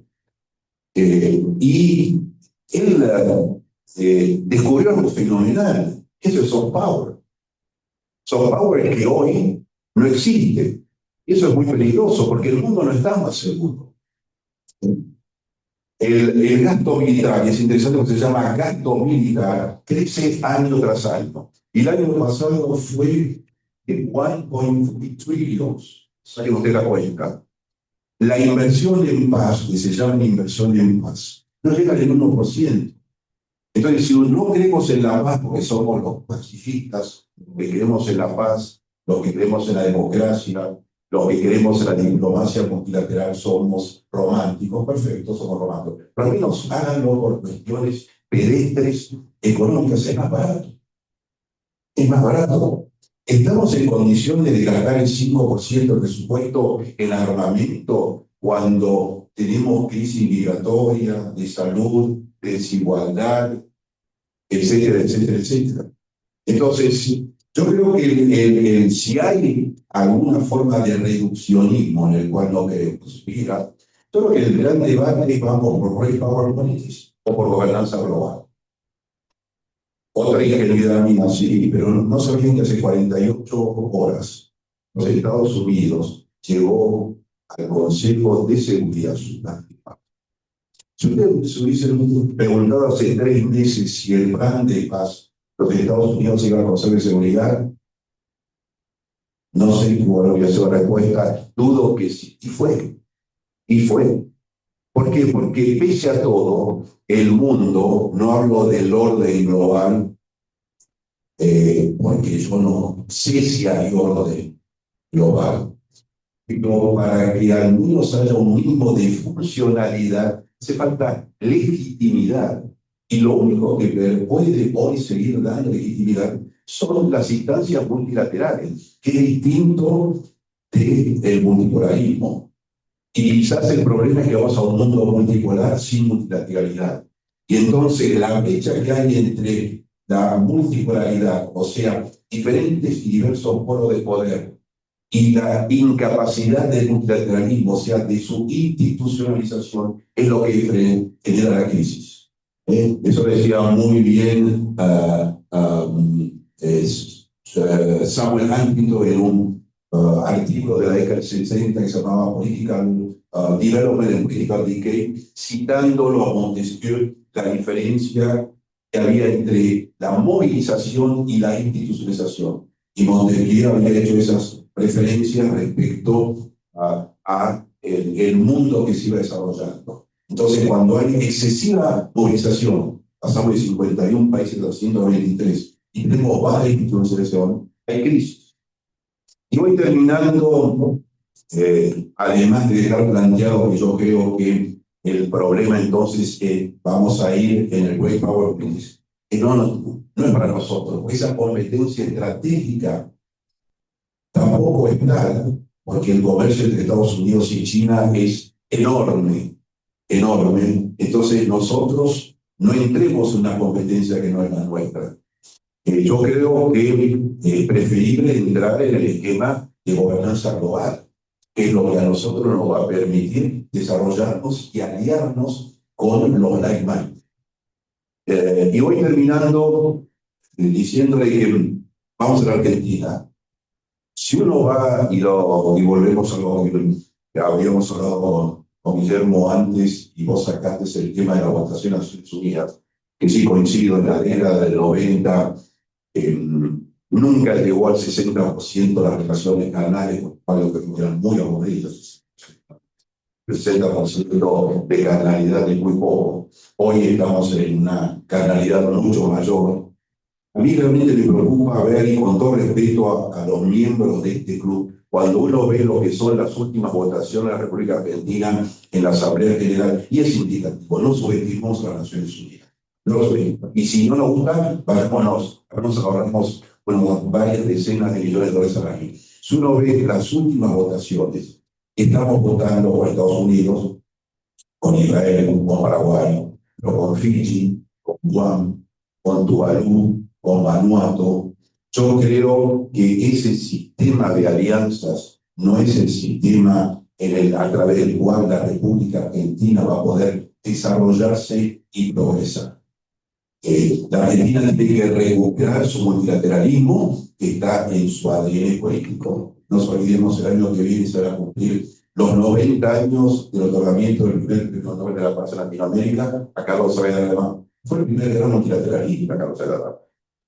Y él descubrió algo fenomenal, eso es soft power. Soft power es que hoy no existe. Y eso es muy peligroso porque el mundo no está más seguro. El gasto militar, y es interesante porque se llama gasto militar, crece año tras año. Y el año pasado fue de 1.3 trillions, sale usted la cuenta. La inversión en paz, que se llama inversión en paz, no llega al 1%. Entonces, si no creemos en la paz, porque somos los pacifistas, los que creemos en la paz, los que creemos en la democracia, los que creemos en la diplomacia multilateral, somos románticos, perfecto, somos románticos. Pero al menos háganlo por cuestiones pedestres, económicas, es más barato. Es más barato. ¿Estamos en condiciones de gastar el 5% del presupuesto en armamento cuando tenemos crisis migratoria, de salud, de desigualdad, etcétera, etcétera, etcétera? Entonces, yo creo que si hay alguna forma de reduccionismo en el cual no queremos ir, yo creo que el gran debate es vamos por Great Power Politics o por gobernanza global. Otra ingenuidad mía, sí, pero no sabían que hace 48 horas los Estados Unidos llegó al Consejo de Seguridad Suprema. Si ustedes se hubiesen preguntado hace 3 meses si el plan de paz de los Estados Unidos iba al Consejo de Seguridad, no sé cuál hubiera sido la respuesta, dudo que sí. Y fue. Y fue. ¿Por qué? Porque pese a todo, el mundo, no hablo del orden global, porque yo no sé si hay orden global, pero para que al menos haya un mínimo de funcionalidad, hace falta legitimidad. Y lo único que puede hoy seguir dando legitimidad son las instancias multilaterales, que es distinto del multipolarismo. Y quizás el problema es que vamos a un mundo multipolar sin multilateralidad. Y entonces la brecha que hay entre la multipolaridad, o sea, diferentes y diversos polos de poder, y la incapacidad del multilateralismo, o sea, de su institucionalización, es lo que genera la crisis. Eso decía muy bien Samuel Huntington en un artículo de la década del 60 que se llamaba Political Development and Political Decay, citándolo a Montesquieu, la diferencia que había entre la movilización y la institucionalización. Y Montesquieu había hecho esas referencias respecto a el mundo que se iba desarrollando. Entonces, cuando hay excesiva movilización, pasamos de 51 países a 123, y tenemos baja institucionalización, hay crisis. Y voy terminando, además de dejar planteado que yo creo que el problema entonces que vamos a ir en el Great Power Crisis, que no es para nosotros, esa competencia estratégica tampoco es tal, porque el comercio entre Estados Unidos y China es enorme, enorme. Entonces nosotros no entremos en una competencia que no es la nuestra. Yo creo que es preferible entrar en el esquema de gobernanza global, que es lo que a nosotros nos va a permitir desarrollarnos y aliarnos con los like-minded. Y voy terminando diciéndole que vamos a la Argentina. Si uno va y volvemos a lo que habíamos hablado con Guillermo antes, y vos sacaste el tema de la votación a Naciones Unidas, que sí coincido, en la década del 90, nunca llegó al 60% de las relaciones carnales, lo que eran muy aburridas. El 60% de carnalidad es muy poco. Hoy estamos en una carnalidad mucho mayor. A mí realmente me preocupa ver, y con todo respeto a los miembros de este club, cuando uno ve lo que son las últimas votaciones de la República Argentina en la Asamblea General, y es indicativo, no subestimemos a las Naciones Unidas. No lo subestimamos. Y si no nos gusta, nos ahorramos varias decenas de millones de dólares al año. Si uno ve las últimas votaciones, estamos votando por Estados Unidos, con Israel, con Paraguay, pero con Fiji, con Guam, con Tuvalu, con Vanuatu. Yo creo que ese sistema de alianzas no es el sistema a través del cual la República Argentina va a poder desarrollarse y progresar. La Argentina tiene que recuperar su multilateralismo, que está en su ADN político. No nos olvidemos, el año que viene se van a cumplir los 90 años del otorgamiento del primer premio Nobel de la Paz en Latinoamérica a Carlos Saavedra Alemán. Fue el primer gran multilateralista, Carlos Saavedra.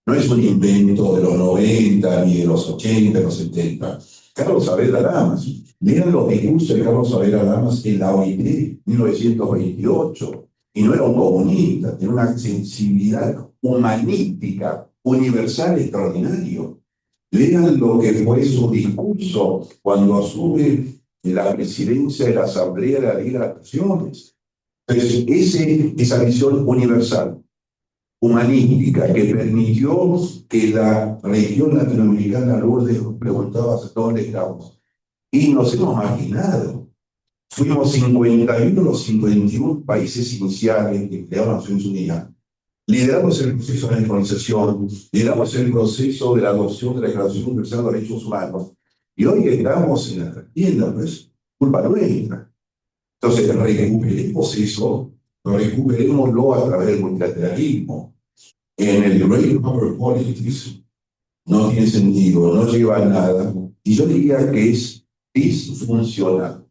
No es un invento de los 90, ni de los 80, los 70. Carlos Saavedra Lamas. Lean los discursos de Carlos Saavedra Lamas en la OIT 1928. Y no era un comunista, tenía una sensibilidad humanística, universal, extraordinario. Lean lo que fue su discurso cuando asume la presidencia de la Asamblea de la Liga de las Naciones. Entonces, esa visión universal, humanística, que permitió que la región latinoamericana Lourdes preguntaba a dónde estamos. Y nos hemos imaginado. Fuimos 51 los 51 países iniciales que crearon las Naciones Unidas. Lideramos el proceso de descolonización, lideramos el proceso de la adopción de la Declaración Universal de los Derechos Humanos. Y hoy estamos en la trastienda, pues, culpa nuestra. Entonces, recuperemos eso, recuperémoslo a través del multilateralismo. En el Great Power Politics no tiene sentido, no lleva a nada. Y yo diría que es disfuncional.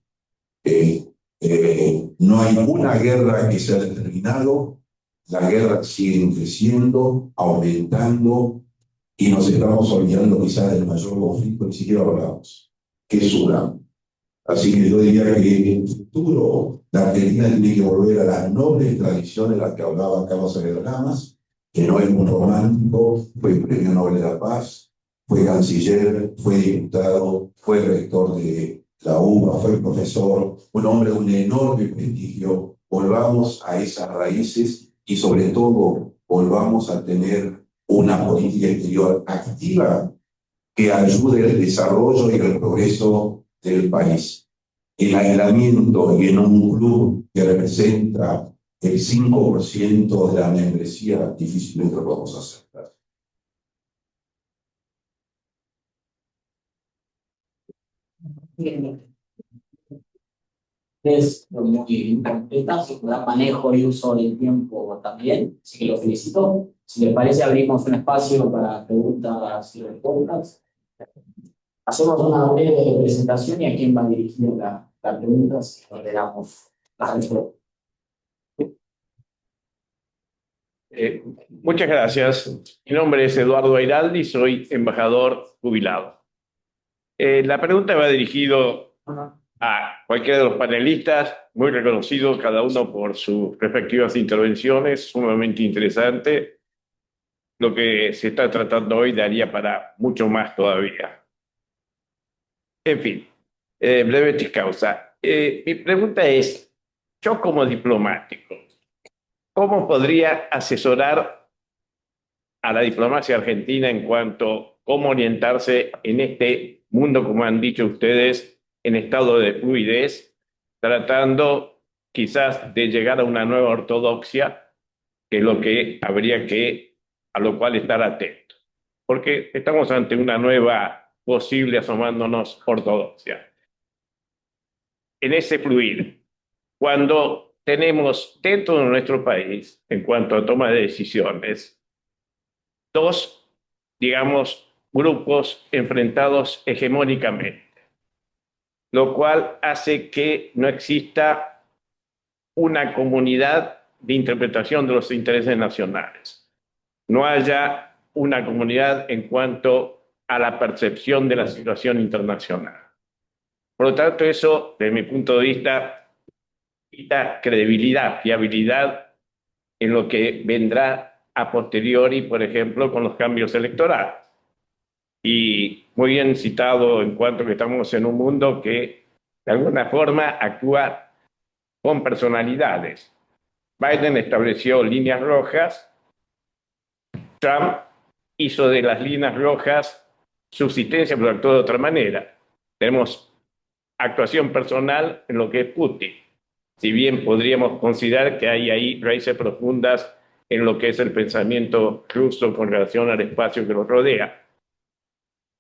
No hay una guerra que se haya terminado, las guerras siguen creciendo, aumentando, y nos estamos olvidando quizás del mayor conflicto, ni siquiera hablamos, que es Sudán. Así que yo diría que en el futuro la Argentina tiene que volver a las nobles tradiciones de las que hablaba Carlos Saavedra Lamas, que no es un romántico, fue Premio Nobel de la Paz, fue canciller, fue diputado, fue rector de la UBA, fue profesor, un hombre de un enorme prestigio. Volvamos a esas raíces y sobre todo volvamos a tener una política exterior activa que ayude al desarrollo y al progreso del país. El aislamiento y en un club que representa el 5% de la membresía, difícilmente lo podemos hacer. Bien. Es muy completa, su gran manejo y uso del tiempo también, así que lo felicito. Si les parece, abrimos un espacio para preguntas y respuestas. Hacemos una breve presentación y a quién va dirigida la pregunta, si ordenamos las respuestas. Muchas gracias. Mi nombre es Eduardo Airaldi y soy embajador jubilado. La pregunta va dirigido a cualquiera de los panelistas, muy reconocidos cada uno por sus respectivas intervenciones, sumamente interesante. Lo que se está tratando hoy daría para mucho más todavía. En fin, brevetis causa. Mi pregunta es, yo como diplomático, ¿cómo podría asesorar a la diplomacia argentina en cuanto a cómo orientarse en este mundo, como han dicho ustedes, en estado de fluidez, tratando quizás de llegar a una nueva ortodoxia, que es lo que habría que, a lo cual estar atento? Porque estamos ante una nueva posible asomándonos ortodoxia. En ese fluir, cuando tenemos dentro de nuestro país, en cuanto a toma de decisiones, dos, digamos, grupos enfrentados hegemónicamente, lo cual hace que no exista una comunidad de interpretación de los intereses nacionales. No haya una comunidad en cuanto a la percepción de la situación internacional. Por lo tanto, eso, desde mi punto de vista, quita credibilidad, fiabilidad en lo que vendrá a posteriori, por ejemplo, con los cambios electorales. Y muy bien citado en cuanto que estamos en un mundo que de alguna forma actúa con personalidades. Biden estableció líneas rojas, Trump hizo de las líneas rojas subsistencia, pero actuó de otra manera. Tenemos actuación personal en lo que es Putin, si bien podríamos considerar que hay ahí raíces profundas en lo que es el pensamiento ruso con relación al espacio que lo rodea.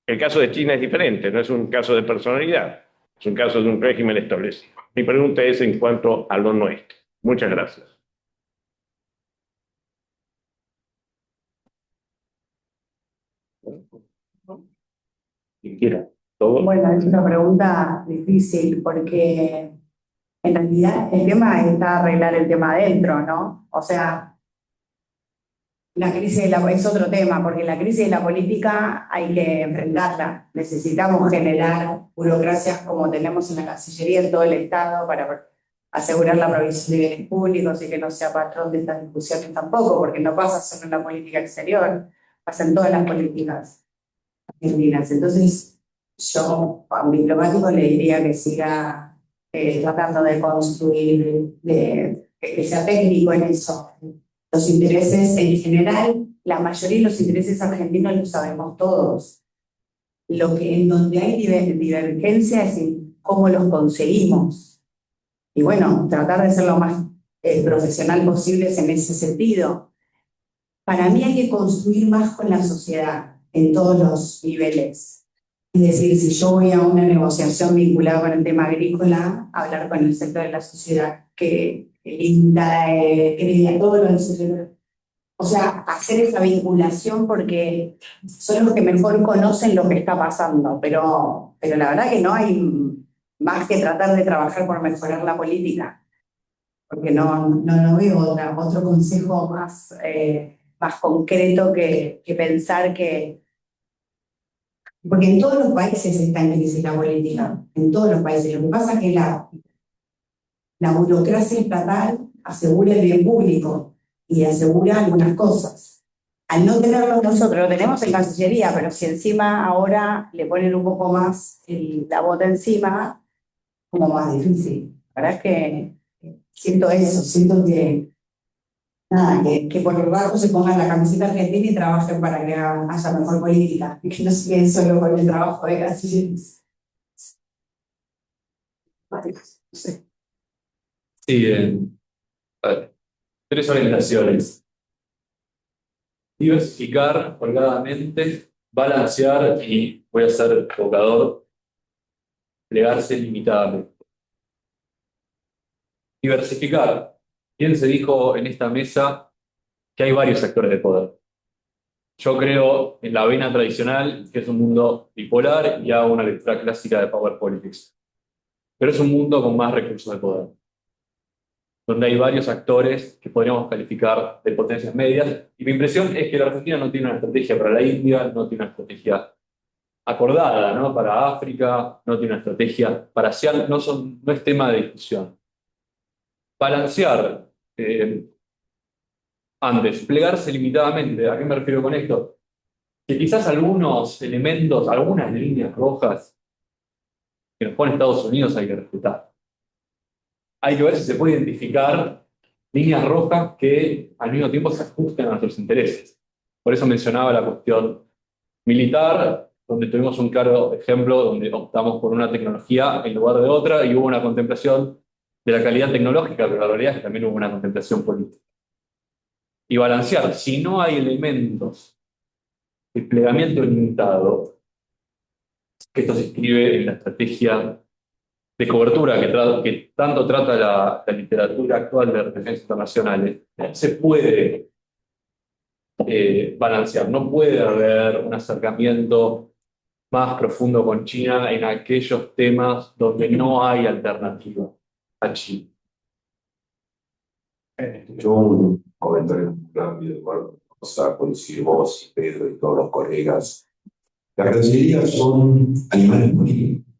El caso de China es diferente, no es un caso de personalidad, es un caso de un régimen establecido. Mi pregunta es en cuanto a lo nuestro. Muchas gracias. Si quiera, todo. Bueno, es una pregunta difícil porque en realidad el tema está arreglar el tema adentro, ¿no? O sea, la crisis es otro tema, porque la crisis de la política hay que enfrentarla. Necesitamos generar burocracias como tenemos en la Cancillería, en todo el Estado, para asegurar la provisión de bienes públicos y que no sea patrón de estas discusiones tampoco, porque no pasa solo en la política exterior, pasa en todas las políticas argentinas. Entonces, yo a un diplomático le diría que siga tratando de construir, que sea técnico en eso. Los intereses en general, la mayoría de los intereses argentinos los sabemos todos. En donde hay divergencia es en cómo los conseguimos. Y bueno, tratar de ser lo más profesional posible en ese sentido. Para mí hay que construir más con la sociedad en todos los niveles. Es decir, si yo voy a una negociación vinculada con el tema agrícola, hablar con el sector de la sociedad que linda, crea todos los... O sea, hacer esa vinculación porque son los que mejor conocen lo que está pasando, pero la verdad que no hay más que tratar de trabajar por mejorar la política, porque no veo otro consejo más concreto que pensar que... Porque en todos los países está en crisis la política, en todos los países. Lo que pasa es que la burocracia estatal asegura el bien público y asegura algunas cosas. Al no tenerlo nosotros, lo tenemos en Cancillería, pero si encima ahora le ponen un poco más la bota encima, como más difícil. La verdad es que siento eso, siento que, nada, que por el rato se pongan la camiseta argentina y trabajen para que haya mejor política, y que no se queden solo con el trabajo de Cancillerías. Vale, no sé. Sí, a ver, tres orientaciones. Diversificar holgadamente, balancear y, voy a ser provocador, plegarse limitadamente. Diversificar. Bien se dijo en esta mesa que hay varios sectores de poder. Yo creo en la avena tradicional, que es un mundo bipolar, y hago una lectura clásica de Power Politics. Pero es un mundo con más recursos de poder, donde hay varios actores que podríamos calificar de potencias medias. Y mi impresión es que la Argentina no tiene una estrategia para la India, no tiene una estrategia acordada, ¿no? Para África, no tiene una estrategia para ASEAN, no es tema de discusión. Balancear, antes, plegarse limitadamente. ¿A qué me refiero con esto? Que quizás algunos elementos, algunas líneas rojas que nos pone Estados Unidos hay que respetar. Hay que ver si se puede identificar líneas rojas que al mismo tiempo se ajusten a nuestros intereses. Por eso mencionaba la cuestión militar, donde tuvimos un claro ejemplo donde optamos por una tecnología en lugar de otra y hubo una contemplación de la calidad tecnológica, pero la realidad es que también hubo una contemplación política. Y balancear, si no hay elementos de plegamiento limitado, que esto se inscribe en la estrategia de cobertura que tanto trata la literatura actual de relaciones internacionales, se puede balancear. No puede haber un acercamiento más profundo con China en aquellos temas donde no hay alternativa a China. Yo un comentario muy rápido, bueno, vamos a coincidir vos y Pedro y todos los colegas. Las Cancillerías son animales políticos.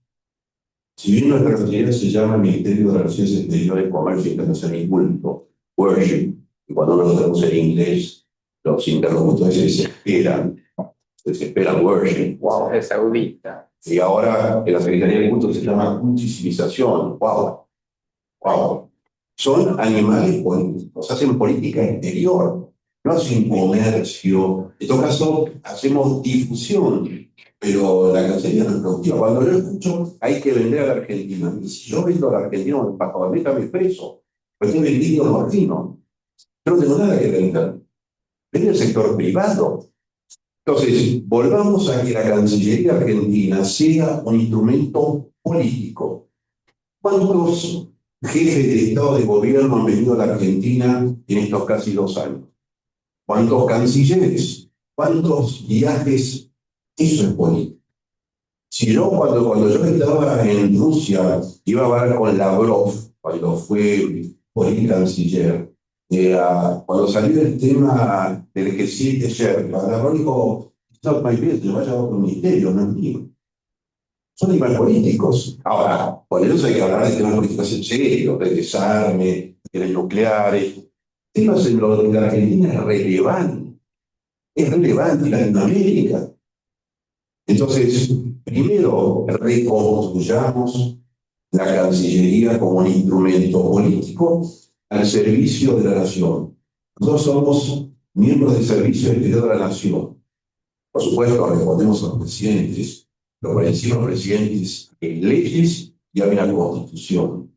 Si bien nuestra Cancillería se llama Ministerio de Relaciones Exteriores, Comercio Internacional y Culto, Worship, y cuando uno lo traduce en inglés, los interlocutores desesperan Worship. Wow, es saudita. Y ahora en la Secretaría de Culto se llama Culticivización. Wow, wow. Son animales políticos, hacen política exterior, no hacen comercio. En todo caso, hacemos difusión, pero la Cancillería no es productiva. Cuando yo escucho, hay que vender a la Argentina. Y si yo vendo a la Argentina, embajador, métame preso, pues estoy vendiendo morfino. Yo no tengo nada que vender. Vende el sector privado. Entonces, volvamos a que la Cancillería argentina sea un instrumento político. ¿Cuántos jefes de Estado de Gobierno han venido a la Argentina en estos casi 2 años? ¿Cuántos cancilleres? ¿Cuántos viajes? Eso es política. Si yo, cuando yo estaba en Rusia, iba a hablar con Lavrov, cuando fue canciller, cuando salió el tema del G7 Sherpa, Lavrov dijo, it's not my business, vaya a otro ministerio, no es mío. Son temas políticos. Ahora, por eso hay que hablar de temas políticos en serio, de desarme, de las nucleares. Temas en los que la Argentina es relevante en Latinoamérica. Entonces, primero reconstruyamos la Cancillería como un instrumento político al servicio de la nación. Nosotros somos miembros del Servicio Exterior de la Nación. Por supuesto, respondemos a los presidentes, pero por encima de los presidentes hay leyes y hay una constitución.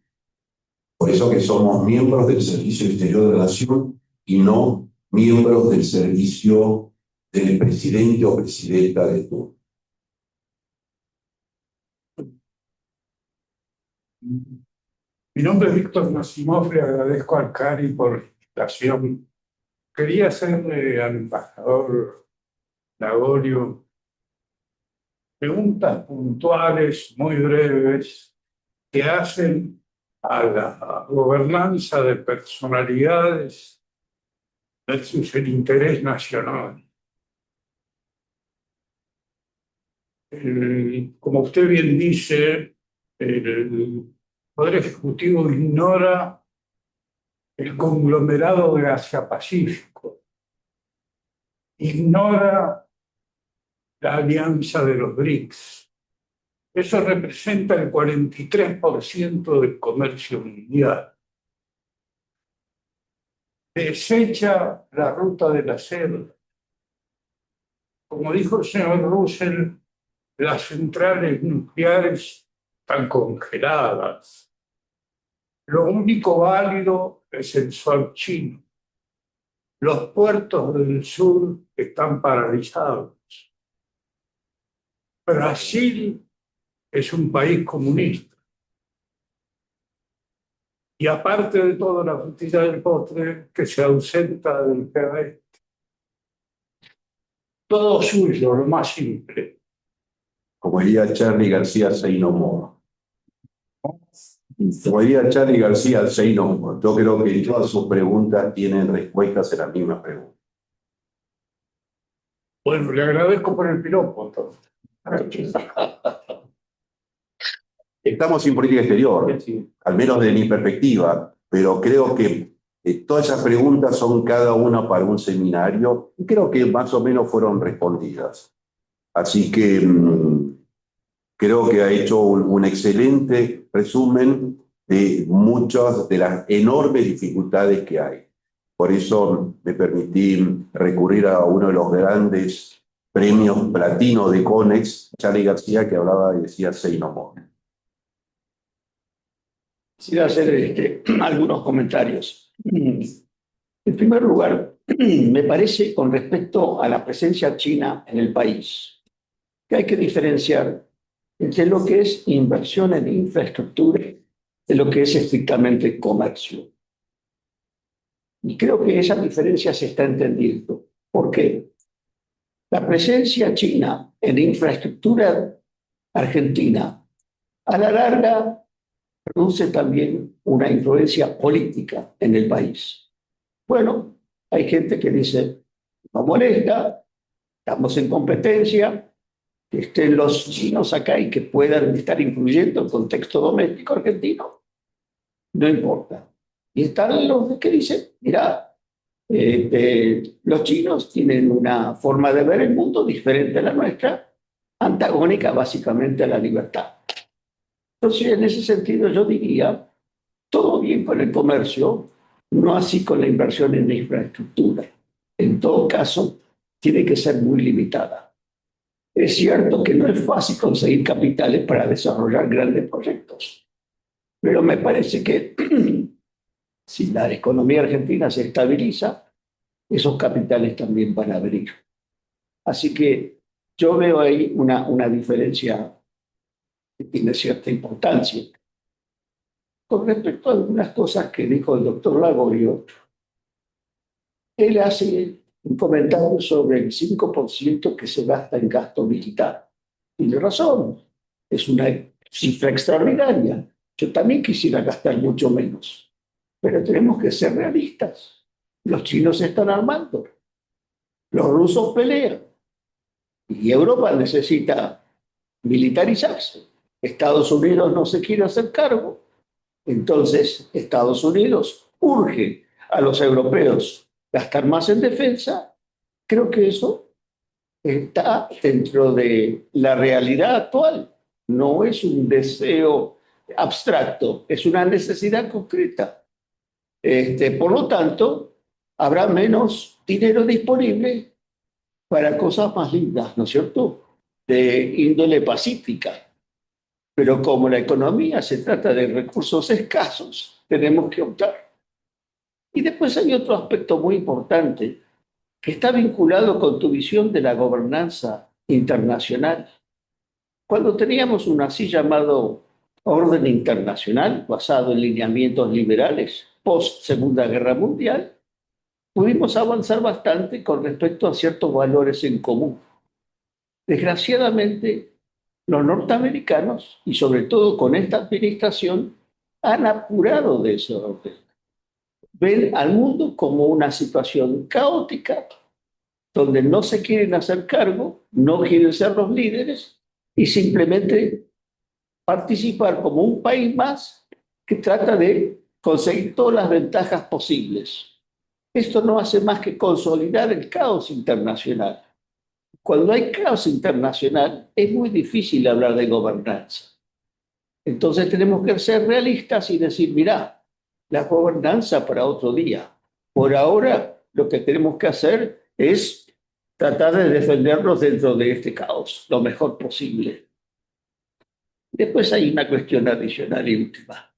Por eso que somos miembros del Servicio Exterior de la Nación y no miembros del servicio del presidente o presidenta de turno. Mi nombre es Víctor Nasimov, le agradezco al CARI por la invitación. Quería hacerle al embajador Lagorio preguntas puntuales, muy breves, que hacen a la gobernanza de personalidades versus el interés nacional. Como usted bien dice, el Poder Ejecutivo ignora el conglomerado de Asia-Pacífico, ignora la alianza de los BRICS. Eso representa el 43% del comercio mundial. Desecha la ruta de la seda. Como dijo el señor Russell, las centrales nucleares están congeladas. Lo único válido es el sol chino. Los puertos del sur están paralizados. Brasil es un país comunista. Y aparte de todo, la frutilla del postre que se ausenta del G20. todo suyo, lo más simple. Como diría Charlie García, say no more. Como diría Charlie García, say no more. Yo creo que todas sus preguntas tienen respuestas en la misma pregunta. Bueno, le agradezco por el piropo, entonces. Estamos sin política exterior, al menos de mi perspectiva, pero creo que todas esas preguntas son cada una para un seminario y creo que más o menos fueron respondidas. Así que creo que ha hecho un excelente resumen de muchas de las enormes dificultades que hay. Por eso me permití recurrir a uno de los grandes premios platino de CONEX, Charlie García, que hablaba y decía say no more. Quisiera hacer algunos comentarios. En primer lugar, me parece con respecto a la presencia china en el país, que hay que diferenciar entre lo que es inversión en infraestructura de lo que es estrictamente comercio. Y creo que esa diferencia se está entendiendo. ¿Por qué? La presencia china en infraestructura argentina, a la larga, produce también una influencia política en el país. Bueno, hay gente que dice, no molesta, estamos en competencia, que estén los chinos acá y que puedan estar influyendo el contexto doméstico argentino, no importa. Y están los que dicen, mira, los chinos tienen una forma de ver el mundo diferente a la nuestra, antagónica básicamente a la libertad. Entonces, en ese sentido, yo diría, todo bien con el comercio, no así con la inversión en la infraestructura. En todo caso, tiene que ser muy limitada. Es cierto que no es fácil conseguir capitales para desarrollar grandes proyectos, pero me parece que si la economía argentina se estabiliza, esos capitales también van a venir. Así que yo veo ahí una diferencia que tiene cierta importancia. Con respecto a algunas cosas que dijo el doctor Lagorio, él hace un comentario sobre el 5% que se gasta en gasto militar. Tiene razón, es una cifra extraordinaria. Yo también quisiera gastar mucho menos, pero tenemos que ser realistas. Los chinos se están armando, los rusos pelean y Europa necesita militarizarse. Estados Unidos no se quiere hacer cargo. Entonces, Estados Unidos urge a los europeos gastar más en defensa. Creo que eso está dentro de la realidad actual. No es un deseo abstracto, es una necesidad concreta. Por lo tanto, habrá menos dinero disponible para cosas más lindas, ¿no es cierto? De índole pacífica. Pero como la economía se trata de recursos escasos, tenemos que optar. Y después hay otro aspecto muy importante que está vinculado con tu visión de la gobernanza internacional. Cuando teníamos un así llamado orden internacional basado en lineamientos liberales post Segunda Guerra Mundial, pudimos avanzar bastante con respecto a ciertos valores en común. Desgraciadamente, los norteamericanos, y sobre todo con esta administración, han apurado de ese orden. Ven al mundo como una situación caótica, donde no se quieren hacer cargo, no quieren ser los líderes y simplemente participar como un país más que trata de conseguir todas las ventajas posibles. Esto no hace más que consolidar el caos internacional. Cuando hay caos internacional, es muy difícil hablar de gobernanza. Entonces tenemos que ser realistas y decir, mira, la gobernanza para otro día. Por ahora, lo que tenemos que hacer es tratar de defendernos dentro de este caos lo mejor posible. Después hay una cuestión adicional y última,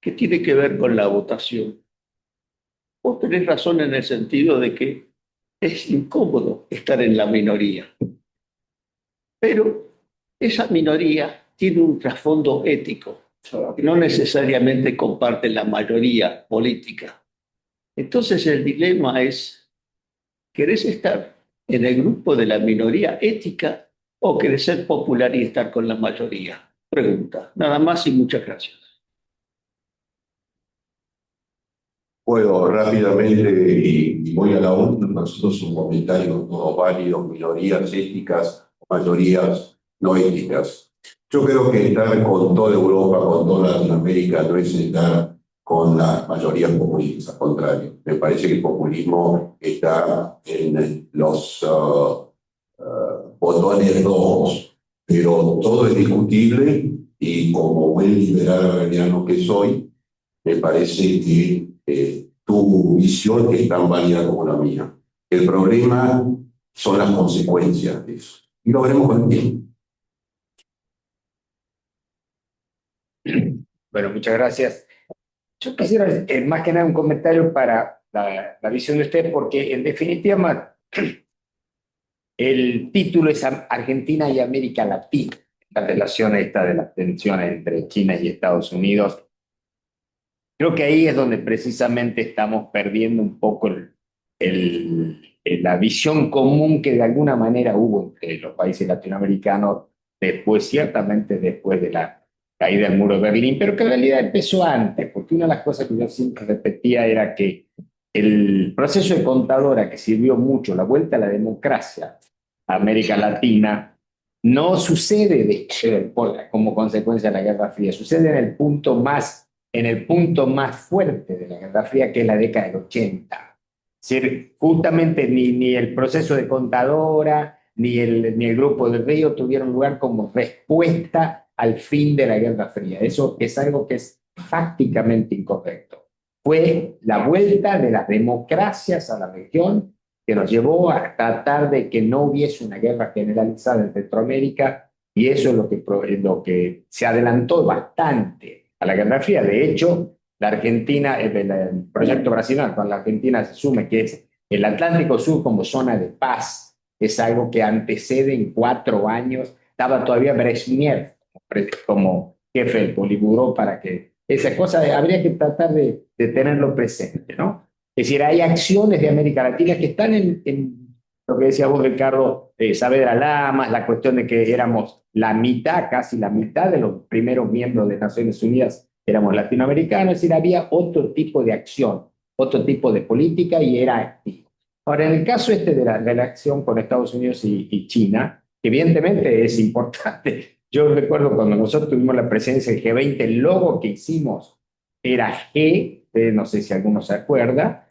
que tiene que ver con la votación. Vos tenés razón en el sentido de que es incómodo estar en la minoría. Pero esa minoría tiene un trasfondo ético, que no necesariamente comparte la mayoría política. Entonces el dilema es, ¿querés estar en el grupo de la minoría ética o querés ser popular y estar con la mayoría? Pregunta, nada más y muchas gracias. Puedo rápidamente y voy a la última. Nosotros un comentario todos válidos, minorías éticas, mayorías no éticas. Yo creo que estar con toda Europa, con toda Latinoamérica, no es estar con las mayorías populistas, al contrario. Me parece que el populismo está en los botones rojos, pero todo es discutible y como buen liberal agrariano que soy, me parece que tu visión es tan válida como la mía. El problema son las consecuencias de eso. Y lo veremos con el tiempo. Bueno, muchas gracias. Yo quisiera, más que nada, un comentario para la visión de usted, porque en definitiva el título es Argentina y América Latina, la relación esta de las tensiones entre China y Estados Unidos. Creo que ahí es donde precisamente estamos perdiendo un poco la visión común que de alguna manera hubo entre los países latinoamericanos después, ciertamente después de la caída del muro de Berlín, pero que en realidad empezó antes, porque una de las cosas que yo siempre repetía era que el proceso de Contadora, que sirvió mucho, la vuelta a la democracia a América Latina, no sucede como consecuencia de la Guerra Fría, sucede en el punto más fuerte de la Guerra Fría, que es la década del 80. Es decir, justamente ni el proceso de Contadora, ni el Grupo de Río tuvieron lugar como respuesta al fin de la Guerra Fría. Eso es algo que es prácticamente incorrecto. Fue la vuelta de las democracias a la región que nos llevó a tratar de que no hubiese una guerra generalizada en Centroamérica, y eso es lo que se adelantó bastante a la Guerra Fría. De hecho, la Argentina, el proyecto brasileño, cuando la Argentina se asume que es el Atlántico Sur como zona de paz, es algo que antecede en 4 años. Estaba todavía Brezhnev como jefe del Politburó, para que esa cosa habría que tratar de tenerlo presente, ¿no? Es decir, hay acciones de América Latina que están en lo que decía vos, Ricardo, Saavedra Lamas, la cuestión de que éramos la mitad, casi la mitad de los primeros miembros de Naciones Unidas éramos latinoamericanos. Es decir, había otro tipo de acción, otro tipo de política, y era activo. Ahora, en el caso de la relación con Estados Unidos y China, evidentemente es importante. Yo recuerdo cuando nosotros tuvimos la presencia del G20, el logo que hicimos era G, no sé si alguno se acuerda,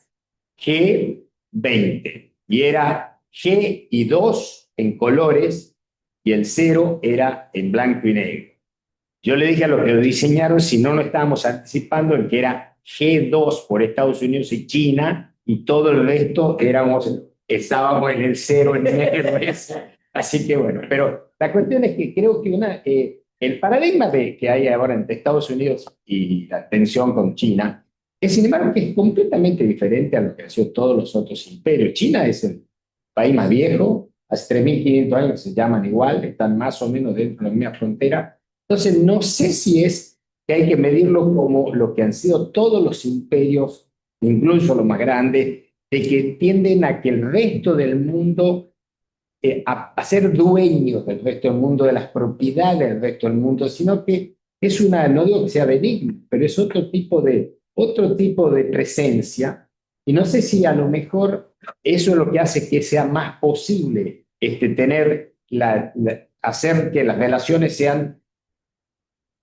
G20, y era G y 2 en colores, y el 0 era en blanco y negro. Yo le dije a los que lo diseñaron si no estábamos anticipando el que era G2 por Estados Unidos y China, y todo el resto estábamos en el 0 en negro. Así que bueno, pero la cuestión es que creo que el paradigma que hay ahora entre Estados Unidos y la tensión con China es, sin embargo, que es completamente diferente a lo que han sido todos los otros imperios. China es el país más viejo, hace 3.500 años se llaman igual, están más o menos dentro de la misma frontera. Entonces, no sé si es que hay que medirlo como lo que han sido todos los imperios, incluso los más grandes, de que tienden a que el resto del mundo, a ser dueños del resto del mundo, de las propiedades del resto del mundo, sino que es no digo que sea benigno, pero es otro tipo de presencia, y no sé si a lo mejor eso es lo que hace que sea más posible hacer que las relaciones sean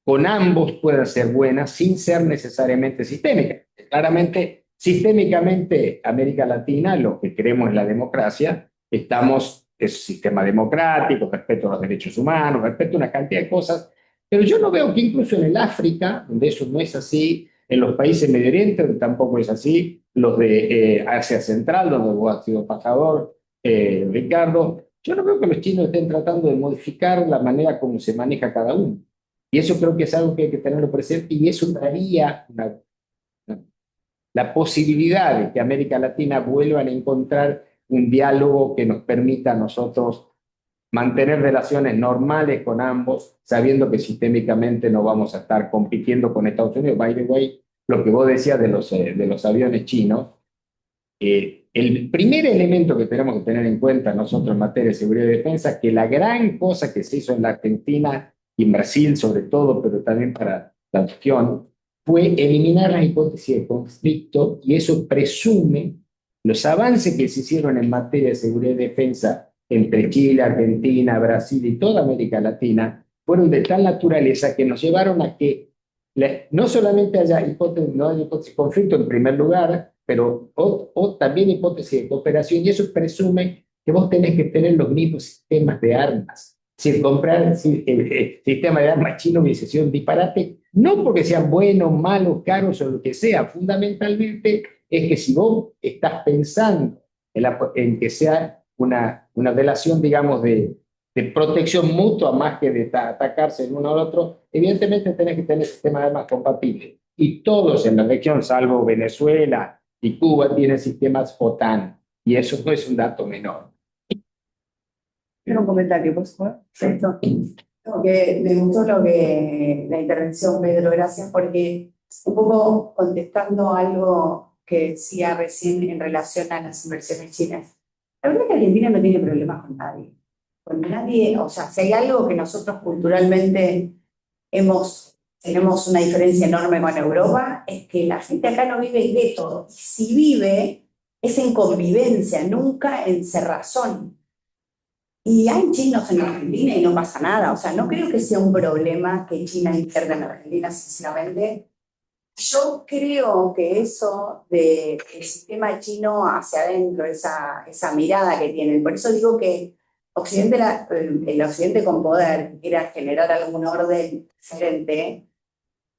con ambos puedan ser buenas sin ser necesariamente sistémicas. Claramente, sistémicamente, América Latina, lo que queremos es la democracia, es un sistema democrático, respeto a los derechos humanos, respeto a una cantidad de cosas, pero yo no veo que incluso en el África, donde eso no es así, en los países de Medio Oriente, donde tampoco es así, los de Asia Central, donde vos has sido embajador, Ricardo, yo no veo que los chinos estén tratando de modificar la manera como se maneja cada uno. Y eso creo que es algo que hay que tenerlo presente, y eso daría la posibilidad de que América Latina vuelvan a encontrar un diálogo que nos permita a nosotros mantener relaciones normales con ambos, sabiendo que sistémicamente no vamos a estar compitiendo con Estados Unidos. By the way, lo que vos decías de los aviones chinos, el primer elemento que tenemos que tener en cuenta nosotros en materia de seguridad y defensa es que la gran cosa que se hizo en la Argentina y en Brasil sobre todo, pero también para la región, fue eliminar la hipótesis de conflicto, y eso presume los avances que se hicieron en materia de seguridad y defensa entre Chile, Argentina, Brasil y toda América Latina, fueron de tal naturaleza que nos llevaron a que no solamente haya no haya hipótesis de conflicto en primer lugar, pero también hipótesis de cooperación, y eso presume que vos tenés que tener los mismos sistemas de armas. Si comprar el sistema de armas chino hubiese sido un disparate, no porque sean buenos, malos, caros o lo que sea, fundamentalmente es que si vos estás pensando en que sea una relación, digamos, de protección mutua más que de atacarse el uno al otro, evidentemente tenés que tener sistemas de armas compatibles. Y todos en la región, salvo Venezuela y Cuba, tienen sistemas OTAN. Y eso no es un dato menor. Quiero un comentario, por favor. Perfecto. Que me gustó la intervención, Pedro, gracias, porque un poco contestando algo que decía recién en relación a las inversiones chinas. La verdad es que Argentina no tiene problemas con nadie. Con nadie, o sea, si hay algo que nosotros culturalmente tenemos una diferencia enorme con Europa, es que la gente acá no vive en gueto. Si vive, es en convivencia, nunca en cerrazón. Y hay chinos en Argentina y no pasa nada. O sea, no creo que sea un problema que China interne en Argentina, sinceramente. Yo creo que eso del sistema chino hacia adentro, esa mirada que tienen, por eso digo que el Occidente con poder, que quiera generar algún orden diferente,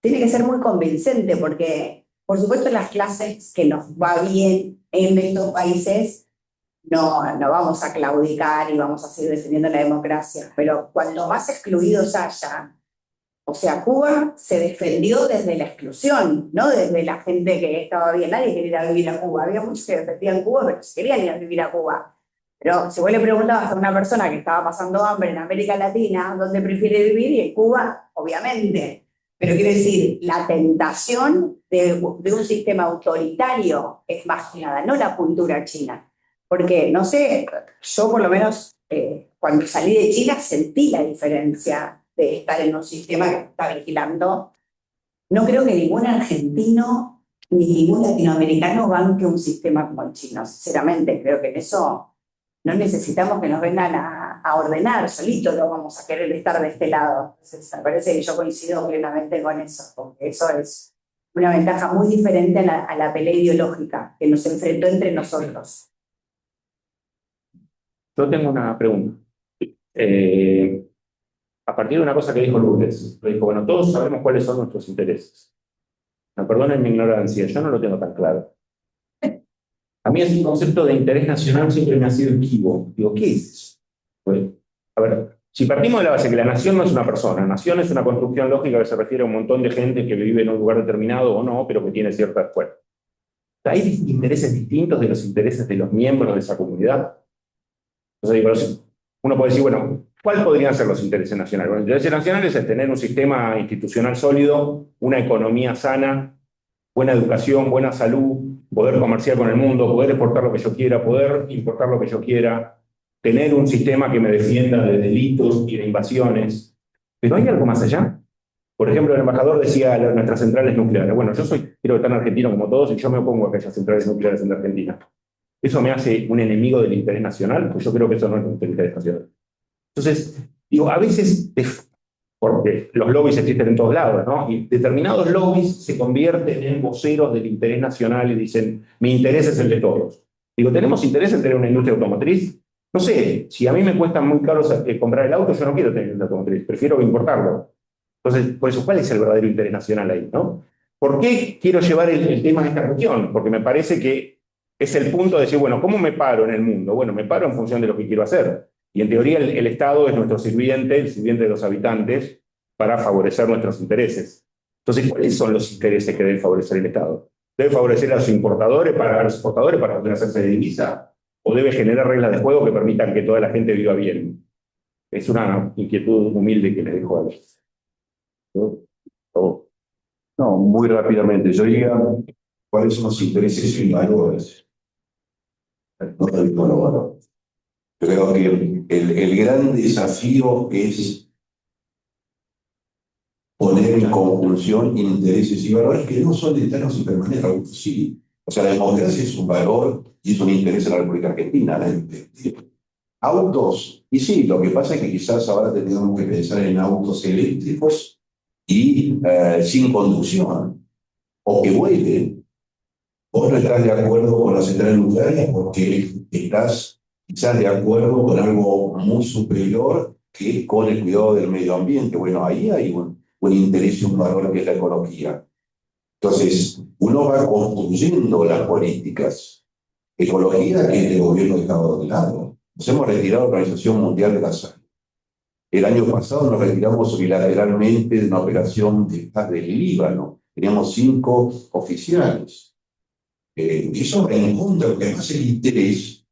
tiene que ser muy convincente, porque, por supuesto, las clases que nos va bien en estos países, no vamos a claudicar y vamos a seguir defendiendo la democracia, pero cuando más excluidos haya, o sea, Cuba se defendió desde la exclusión, no desde la gente que estaba bien. Nadie quería ir a vivir a Cuba. Había muchos que defendían Cuba, pero se querían ir a vivir a Cuba. Pero si vos le preguntabas a una persona que estaba pasando hambre en América Latina, ¿dónde prefiere vivir? Y en Cuba, obviamente. Pero quiero decir, la tentación de un sistema autoritario es más que nada, no la cultura china. Porque, no sé, yo por lo menos cuando salí de China sentí la diferencia de estar en un sistema que está vigilando. No creo que ningún argentino ni ningún latinoamericano banque un sistema como el chino, sinceramente. Creo que en eso no necesitamos que nos vengan a ordenar, solitos lo vamos a querer estar de este lado. Entonces, me parece que yo coincido plenamente con eso, porque eso es una ventaja muy diferente a la pelea ideológica que nos enfrentó entre nosotros. Yo tengo una pregunta. A partir de una cosa que dijo Lourdes, dijo, bueno, todos sabemos cuáles son nuestros intereses. Me perdonen mi ignorancia, yo no lo tengo tan claro. A mí ese concepto de interés nacional siempre me ha sido equívoco. Digo, ¿qué es eso? Pues, a ver, si partimos de la base que la nación no es una persona, la nación es una construcción lógica que se refiere a un montón de gente que vive en un lugar determinado o no, pero que tiene cierta escuela. ¿Hay intereses distintos de los intereses de los miembros de esa comunidad? Entonces, digo, uno puede decir, bueno, ¿cuáles podrían ser los intereses nacionales? Bueno, los intereses nacionales es tener un sistema institucional sólido, una economía sana, buena educación, buena salud, poder comerciar con el mundo, poder exportar lo que yo quiera, poder importar lo que yo quiera, tener un sistema que me defienda de delitos y de invasiones. ¿Pero hay algo más allá? Por ejemplo, el embajador decía nuestras centrales nucleares. Bueno, yo quiero tan argentino como todos y yo me opongo a que haya centrales nucleares en la Argentina. ¿Eso me hace un enemigo del interés nacional? Pues yo creo que eso no es un interés nacional. Entonces, digo, a veces, porque los lobbies existen en todos lados, ¿no? Y determinados lobbies se convierten en voceros del interés nacional y dicen, mi interés es el de todos. Digo, ¿tenemos interés en tener una industria automotriz? No sé, si a mí me cuesta muy caro comprar el auto, yo no quiero tener una automotriz, prefiero importarlo. Entonces, por eso, ¿cuál es el verdadero interés nacional ahí, no? ¿Por qué quiero llevar el tema a esta cuestión? Porque me parece que es el punto de decir, bueno, ¿cómo me paro en el mundo? Bueno, me paro en función de lo que quiero hacer. Y en teoría el Estado es nuestro sirviente, el sirviente de los habitantes, para favorecer nuestros intereses. Entonces, ¿cuáles son los intereses que debe favorecer el Estado? ¿Debe favorecer a los importadores para poder hacerse de divisa? ¿O debe generar reglas de juego que permitan que toda la gente viva bien? Es una inquietud humilde que les dejo a ellos. No, muy rápidamente. Yo diría cuáles son los intereses y valores No perdimos los valores. Yo creo que el gran desafío es poner en conjunción intereses y valores que no son eternos y permanentes. Sí, o sea, la democracia es un valor y es un interés en la República Argentina. Autos, y sí, lo que pasa es que quizás ahora tendríamos que pensar en autos eléctricos y sin conducción, o que vuelen. Vos no estás de acuerdo con las centrales nucleares porque estás quizás de acuerdo con algo muy superior que es con el cuidado del medio ambiente. Bueno, ahí hay un interés y un valor que es la ecología. Entonces, uno va construyendo las políticas. Ecología que el gobierno ha dejado de lado. Nos hemos retirado de la Organización Mundial de la Salud. El año pasado nos retiramos unilateralmente de una operación de paz del Líbano. Teníamos 5 oficiales. Eso en contra, lo que más el interés,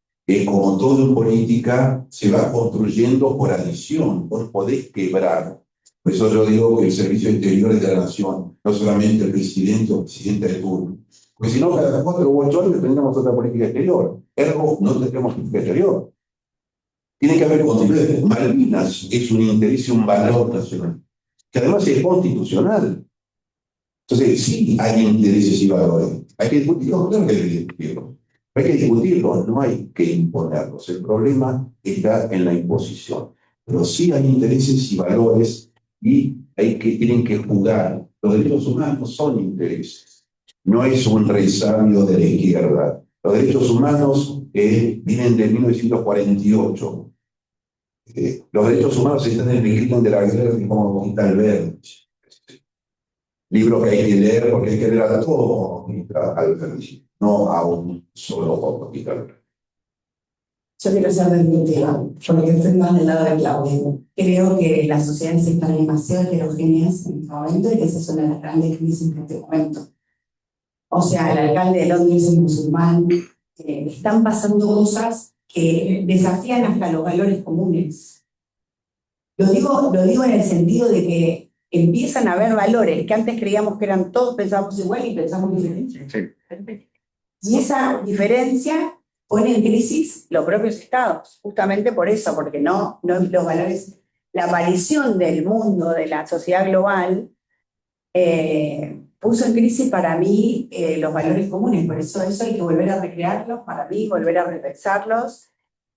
como todo en política, se va construyendo por adición, vos podés quebrar. Por eso yo digo que el Servicio Interior es de la Nación, no solamente el presidente o el presidente de turno. Porque si no, cada 4 u 8 años tendríamos otra política exterior. Ergo, no tendríamos política exterior. Tiene que haber continuidad. Malvinas es un interés y un valor nacional, que además es constitucional. Entonces, sí hay intereses y valores. Hay que discutirlos, claro que hay que discutirlos. Hay que discutirlos, no hay que imponerlos. El problema está en la imposición. Pero sí hay intereses y valores y tienen que jugar. Los derechos humanos son intereses. No es un resabio de la izquierda. Los derechos humanos vienen de 1948. Los derechos humanos están en el declive de la guerra como Conquista Alberti. Libro que hay que leer porque hay que leer a todo Alberti, no a un solo Conquista Alberti. Yo quiero ser desmintido, porque estoy más del lado de Claudio. Creo que las sociedades están demasiado heterogéneas en este momento y que esa es una de las grandes crisis de este momento. O sea, el alcalde de Londres es musulmán. Están pasando cosas que desafían hasta los valores comunes. Lo digo en el sentido de que empiezan a haber valores que antes creíamos que eran todos, pensábamos igual y pensamos diferente. Sí. Y esa diferencia pone en crisis los propios estados, justamente por eso, porque no los valores, la aparición del mundo, de la sociedad global, puso en crisis para mí los valores comunes, por eso hay que volver a recrearlos, para mí, volver a repensarlos,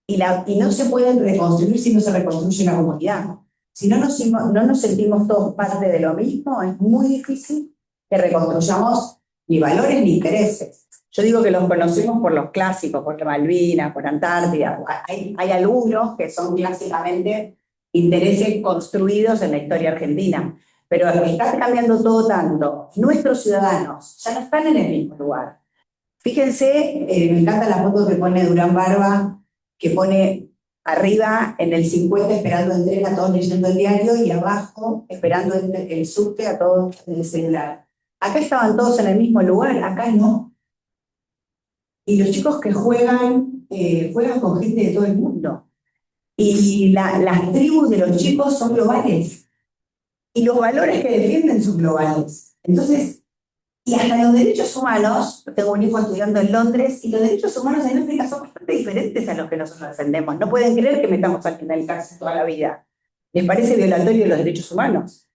y no se pueden reconstruir si no se reconstruye la comunidad. Si no nos sentimos todos parte de lo mismo, es muy difícil que reconstruyamos ni valores ni intereses. Yo digo que los conocemos por los clásicos, por Malvinas, por Antártida. Hay algunos que son clásicamente intereses construidos en la historia argentina. Pero está cambiando todo tanto. Nuestros ciudadanos ya no están en el mismo lugar. Fíjense, me encanta la foto que pone Durán Barba, que pone arriba en el 50 esperando el tren a todos leyendo el diario y abajo esperando el subte a todos en el celular. Acá estaban todos en el mismo lugar, acá no. Y los chicos que juegan con gente de todo el mundo. Y las tribus de los chicos son globales. Y los valores que defienden son globales. Entonces, y hasta los derechos humanos, tengo un hijo estudiando en Londres, y los derechos humanos en África son bastante diferentes a los que nosotros defendemos. No pueden creer que metamos a alguien en el cárcel toda la vida. ¿Les parece violatorio de los derechos humanos?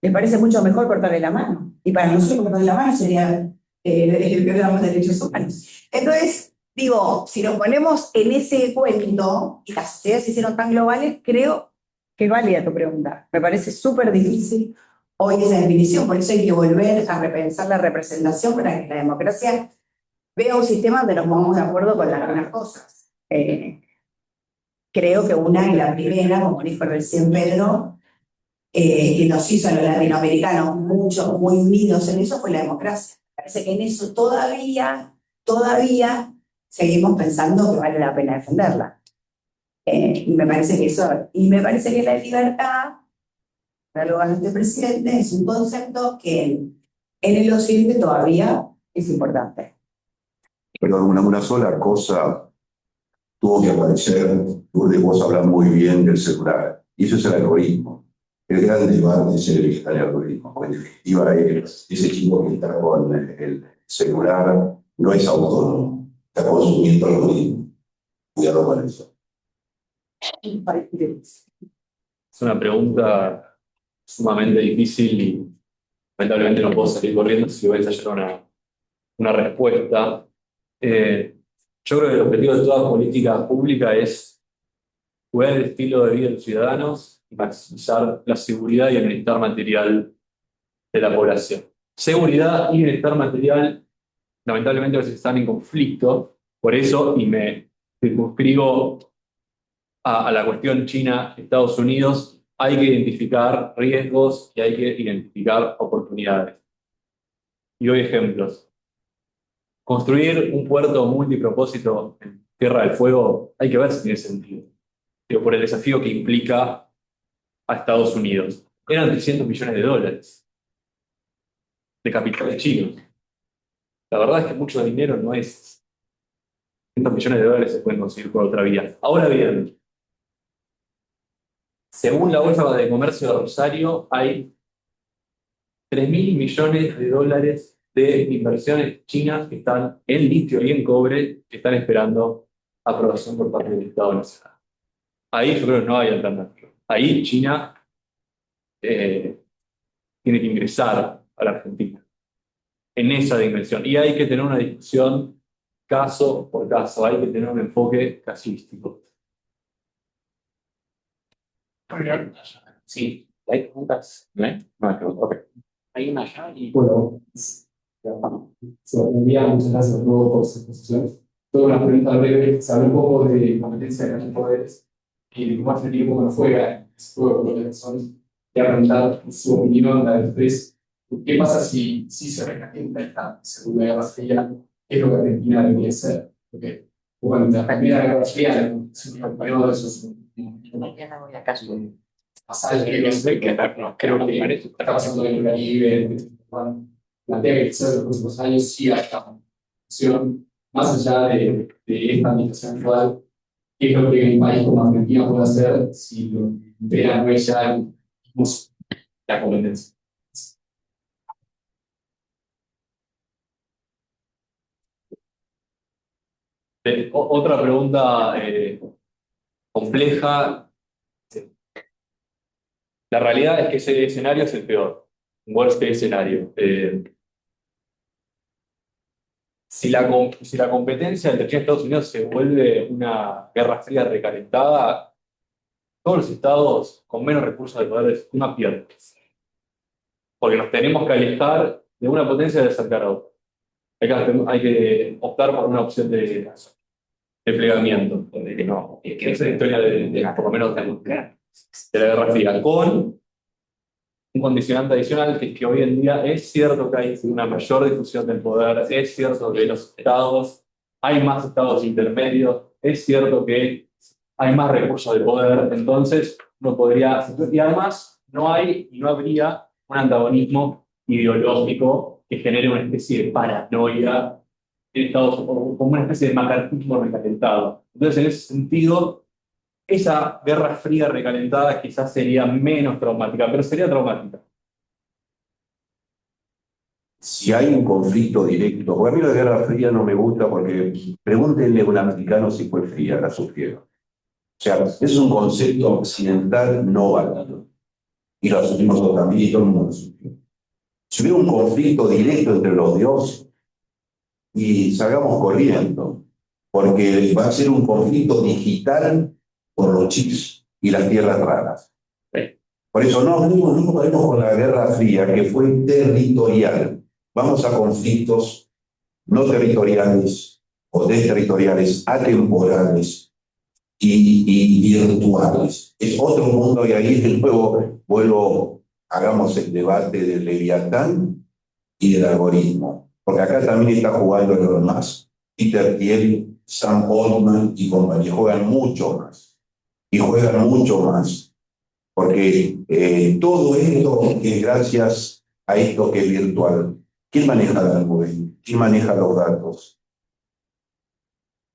¿Les parece mucho mejor cortarle la mano? Y para nosotros cortarle la mano sería violar los derechos humanos. Entonces, digo, si nos ponemos en ese cuento, y las sociedades se hicieron tan globales, creo que es válida tu pregunta. Me parece súper difícil hoy esa definición, por eso hay que volver a repensar la representación para que la democracia vea un sistema donde nos pongamos de acuerdo con las buenas cosas. Creo que una y la primera, como dijo recién Pedro, que nos hizo a los latinoamericanos muy unidos en eso, fue la democracia. Parece que en eso todavía seguimos pensando que vale la pena defenderla. Y me parece que la libertad, para lo que este presidente, es un concepto que en el occidente todavía es importante. Pero una sola cosa tuvo que aparecer, vos hablas muy bien del celular, y eso es el algoritmo. El gran debate es el que está en el algoritmo. En definitiva, ese chico que está con el celular no es autónomo, está consumiendo algoritmo. Cuidado con eso. Es una pregunta sumamente difícil y lamentablemente no puedo salir corriendo si voy a ensayar una respuesta. Yo creo que el objetivo de toda política pública es cuidar el estilo de vida de los ciudadanos y maximizar la seguridad y el bienestar material de la población. Seguridad y bienestar material, lamentablemente, a veces están en conflicto, por eso, y me circunscribo a la cuestión China-Estados Unidos, hay que identificar riesgos y hay que identificar oportunidades. Y doy ejemplos. Construir un puerto multipropósito en Tierra del Fuego, hay que ver si tiene sentido. Pero por el desafío que implica a Estados Unidos. Eran $300 millones de capitales chinos. La verdad es que mucho dinero no es. $300 millones se pueden conseguir por otra vía. Ahora bien, según la Bolsa de Comercio de Rosario, hay $3.000 millones de inversiones chinas que están en litio y en cobre, que están esperando aprobación por parte del Estado Nacional. Ahí yo creo que no hay alternativa. Ahí China tiene que ingresar a la Argentina en esa dimensión. Y hay que tener una discusión caso por caso, hay que tener un enfoque casístico. Sí, hay preguntas. ¿No hay? No hay preguntas. Ok. Hay una allá y Bueno, muchas gracias a todos por sus exposiciones. Toda una pregunta breve, se habló un poco de competencia de los poderes y de cómo hace tiempo que no juega ese juego de personas. Quería preguntar su opinión, la de ustedes. ¿Qué pasa si se recalienta esta Segunda Guerra Fría? ¿Qué es lo que Argentina debería hacer? Porque, bueno, la Primera Guerra Fría es un periodo de esos mañana voy a casa. pasajes que creo que está pasando en el Caribe. Plantea que quizás en los próximos años sí haya esta función, más allá de esta administración actual, qué es lo que un país como Argentina puede hacer si lo impera no es ya la competencia. Otra pregunta compleja. La realidad es que ese escenario es el peor. Un worst case escenario. Si la competencia entre China y Estados Unidos se vuelve una guerra fría recalentada, todos los estados con menos recursos de poder una pierden. Porque nos tenemos que alejar de una potencia y acercar a otra. Hay que optar por una opción de plegamiento. Que es la historia por lo menos de la Guerra Fría. Con un condicionante adicional que hoy en día es cierto que hay una mayor difusión del poder, es cierto que los estados, hay más estados intermedios, es cierto que hay más recursos de poder, entonces no podría, y además no hay y no habría un antagonismo ideológico que genere una especie de paranoia en Estados Unidos, como una especie de macartismo recalentado. Entonces, en ese sentido, esa guerra fría recalentada quizás sería menos traumática, pero sería traumática. Si hay un conflicto directo, porque a mí la Guerra Fría no me gusta porque pregúntenle a un americano si fue fría, la sufrieron. O sea, es un concepto occidental no válido. Y lo asumimos todos también y todo el mundo lo sufrió. Si hubiera un conflicto directo entre los dioses, y salgamos corriendo, porque va a ser un conflicto digital por los chips y las tierras raras. Por eso no podemos con la Guerra Fría, que fue territorial. Vamos a conflictos no territoriales o desterritoriales, atemporales y virtuales. Es otro mundo y ahí de nuevo hagamos el debate del Leviatán y del algoritmo. Porque acá también está jugando los demás. Peter Thiel, Sam Altman y compañía juegan mucho más. Y juegan mucho más. Porque todo esto es gracias a esto que es virtual. ¿Quién maneja la nube? ¿Quién maneja los datos?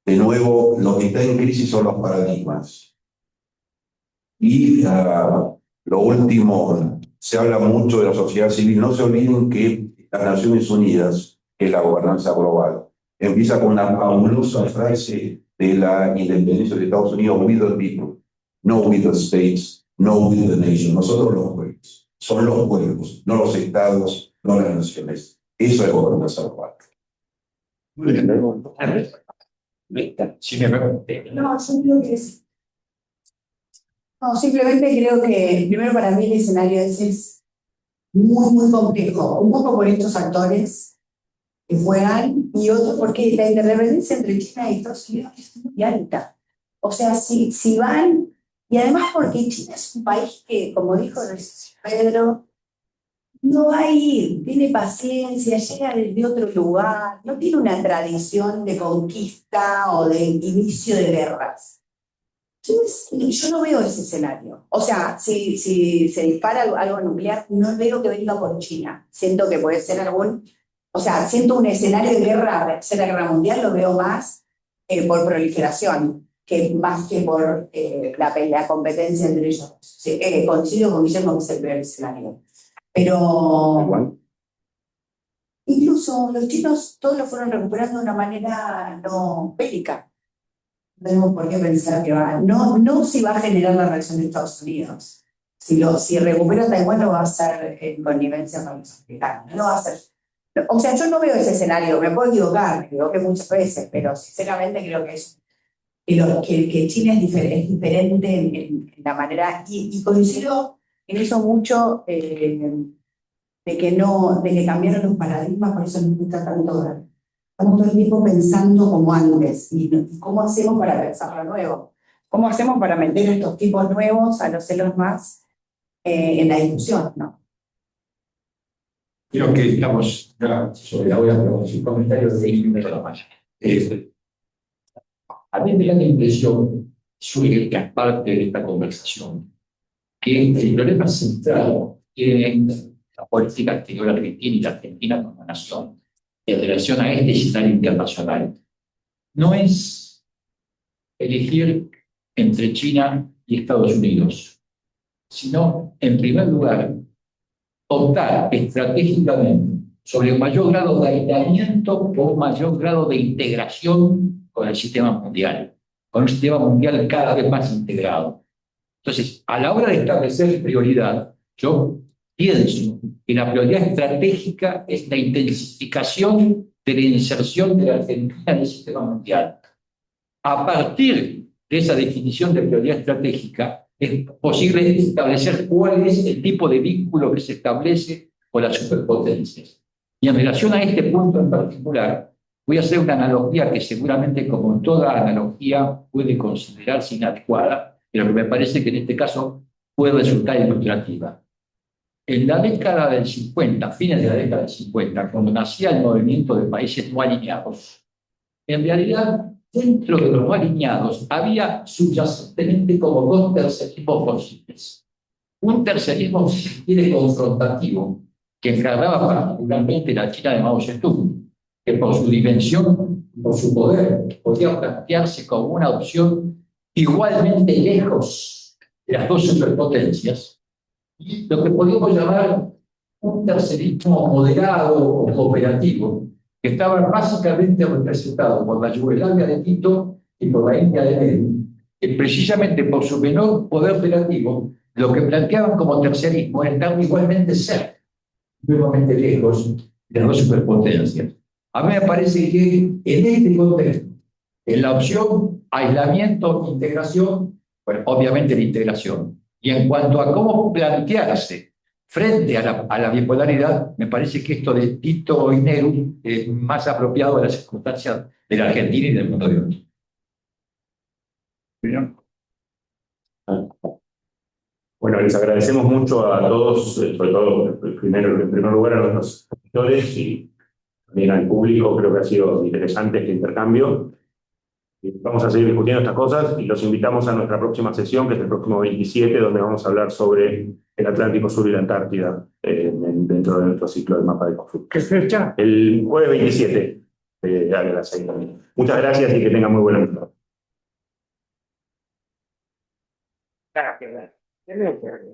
De nuevo, lo que está en crisis son los paradigmas. Y lo último, se habla mucho de la sociedad civil. No se olviden que las Naciones Unidas, que es la gobernanza global, empieza con una fabulosa frase de la independencia de Estados Unidos with the people, no with the states, no with the nation. Nosotros los pueblos, son los pueblos, no los estados, no las naciones. Eso es gobernar Salvador. Si me pregunté. No, yo creo que es. No, simplemente creo que, primero para mí el escenario ese es muy complejo, un poco por estos actores que juegan y otro porque la interdependencia entre China y Estados Unidos es muy alta. O sea, si van, y además porque China es un país que, como dijo Pedro, no va a ir, tiene paciencia, llega desde otro lugar, no tiene una tradición de conquista o de inicio de guerras. Yo no veo ese escenario. O sea, si se dispara algo nuclear, no veo que venga por China. Siento que puede ser siento un escenario de guerra, tercera guerra mundial, lo veo más por proliferación, más que por la competencia entre ellos. Sí, coincido con Guillermo que es el peor escenario. Pero incluso los chinos todos lo fueron recuperando de una manera no bélica. No tenemos por qué pensar que no si va a generar la reacción de Estados Unidos. Si recupera Taiwán no va a ser en connivencia con los americanos. No va a ser. O sea, yo no veo ese escenario, me puedo equivocar, me equivoqué muchas veces, pero sinceramente creo que China es diferente en la manera, y coincido en eso mucho, de que cambiaron los paradigmas, por eso nos gusta tanto ver. Estamos todo el tiempo pensando como antes, y cómo hacemos para pensar lo nuevo, cómo hacemos para meter a estos tipos nuevos, a los celos más, en la discusión, ¿no? Creo que, digamos, sobre la olla, pero sin comentarios de nada más. A mí me da la impresión, soy gran parte de esta conversación, que el problema central tiene la política exterior argentina y la Argentina como nación en relación a este escenario internacional. No es elegir entre China y Estados Unidos, sino, en primer lugar, optar estratégicamente sobre un mayor grado de aislamiento o un mayor grado de integración con el sistema mundial, con un sistema mundial cada vez más integrado. Entonces, a la hora de establecer prioridad, yo pienso que la prioridad estratégica es la intensificación de la inserción de la Argentina en el sistema mundial. A partir de esa definición de prioridad estratégica, es posible establecer cuál es el tipo de vínculo que se establece con las superpotencias. Y en relación a este punto en particular, voy a hacer una analogía que seguramente, como toda analogía, puede considerarse inadecuada, pero que me parece que en este caso puede resultar ilustrativa. En la década del 50, fines de la década del 50, cuando nacía el movimiento de países no alineados, en realidad, dentro de los no alineados había subyacentemente como dos tercerismos posibles. Un tercerismo, si quiere, confrontativo, que encarnaba particularmente la China de Mao Zedong, que por su dimensión, por su poder, podía plantearse como una opción igualmente lejos de las dos superpotencias, y lo que podríamos llamar un tercerismo moderado o cooperativo, que estaba básicamente representado por la Yugoslavia de Tito y por la India de Nehru, que precisamente por su menor poder relativo, lo que planteaban como tercerismo era estar igualmente cerca, igualmente lejos de las dos superpotencias. A mí me parece que en este contexto, en la opción aislamiento, integración, bueno, obviamente la integración, y en cuanto a cómo plantearse frente a la bipolaridad, me parece que esto de Tito y Nehru es más apropiado de las circunstancias de la Argentina y del mundo de hoy. Bueno, les agradecemos mucho a todos, sobre todo en primer lugar a nuestros escritores y también al público. Creo que ha sido interesante este intercambio. Vamos a seguir discutiendo estas cosas y los invitamos a nuestra próxima sesión, que es el próximo 27, donde vamos a hablar sobre el Atlántico Sur y la Antártida dentro de nuestro ciclo de mapa de conflicto. ¿Qué fecha? El jueves 27 a las 6 también. Muchas gracias y que tengan muy buena noche. Gracias.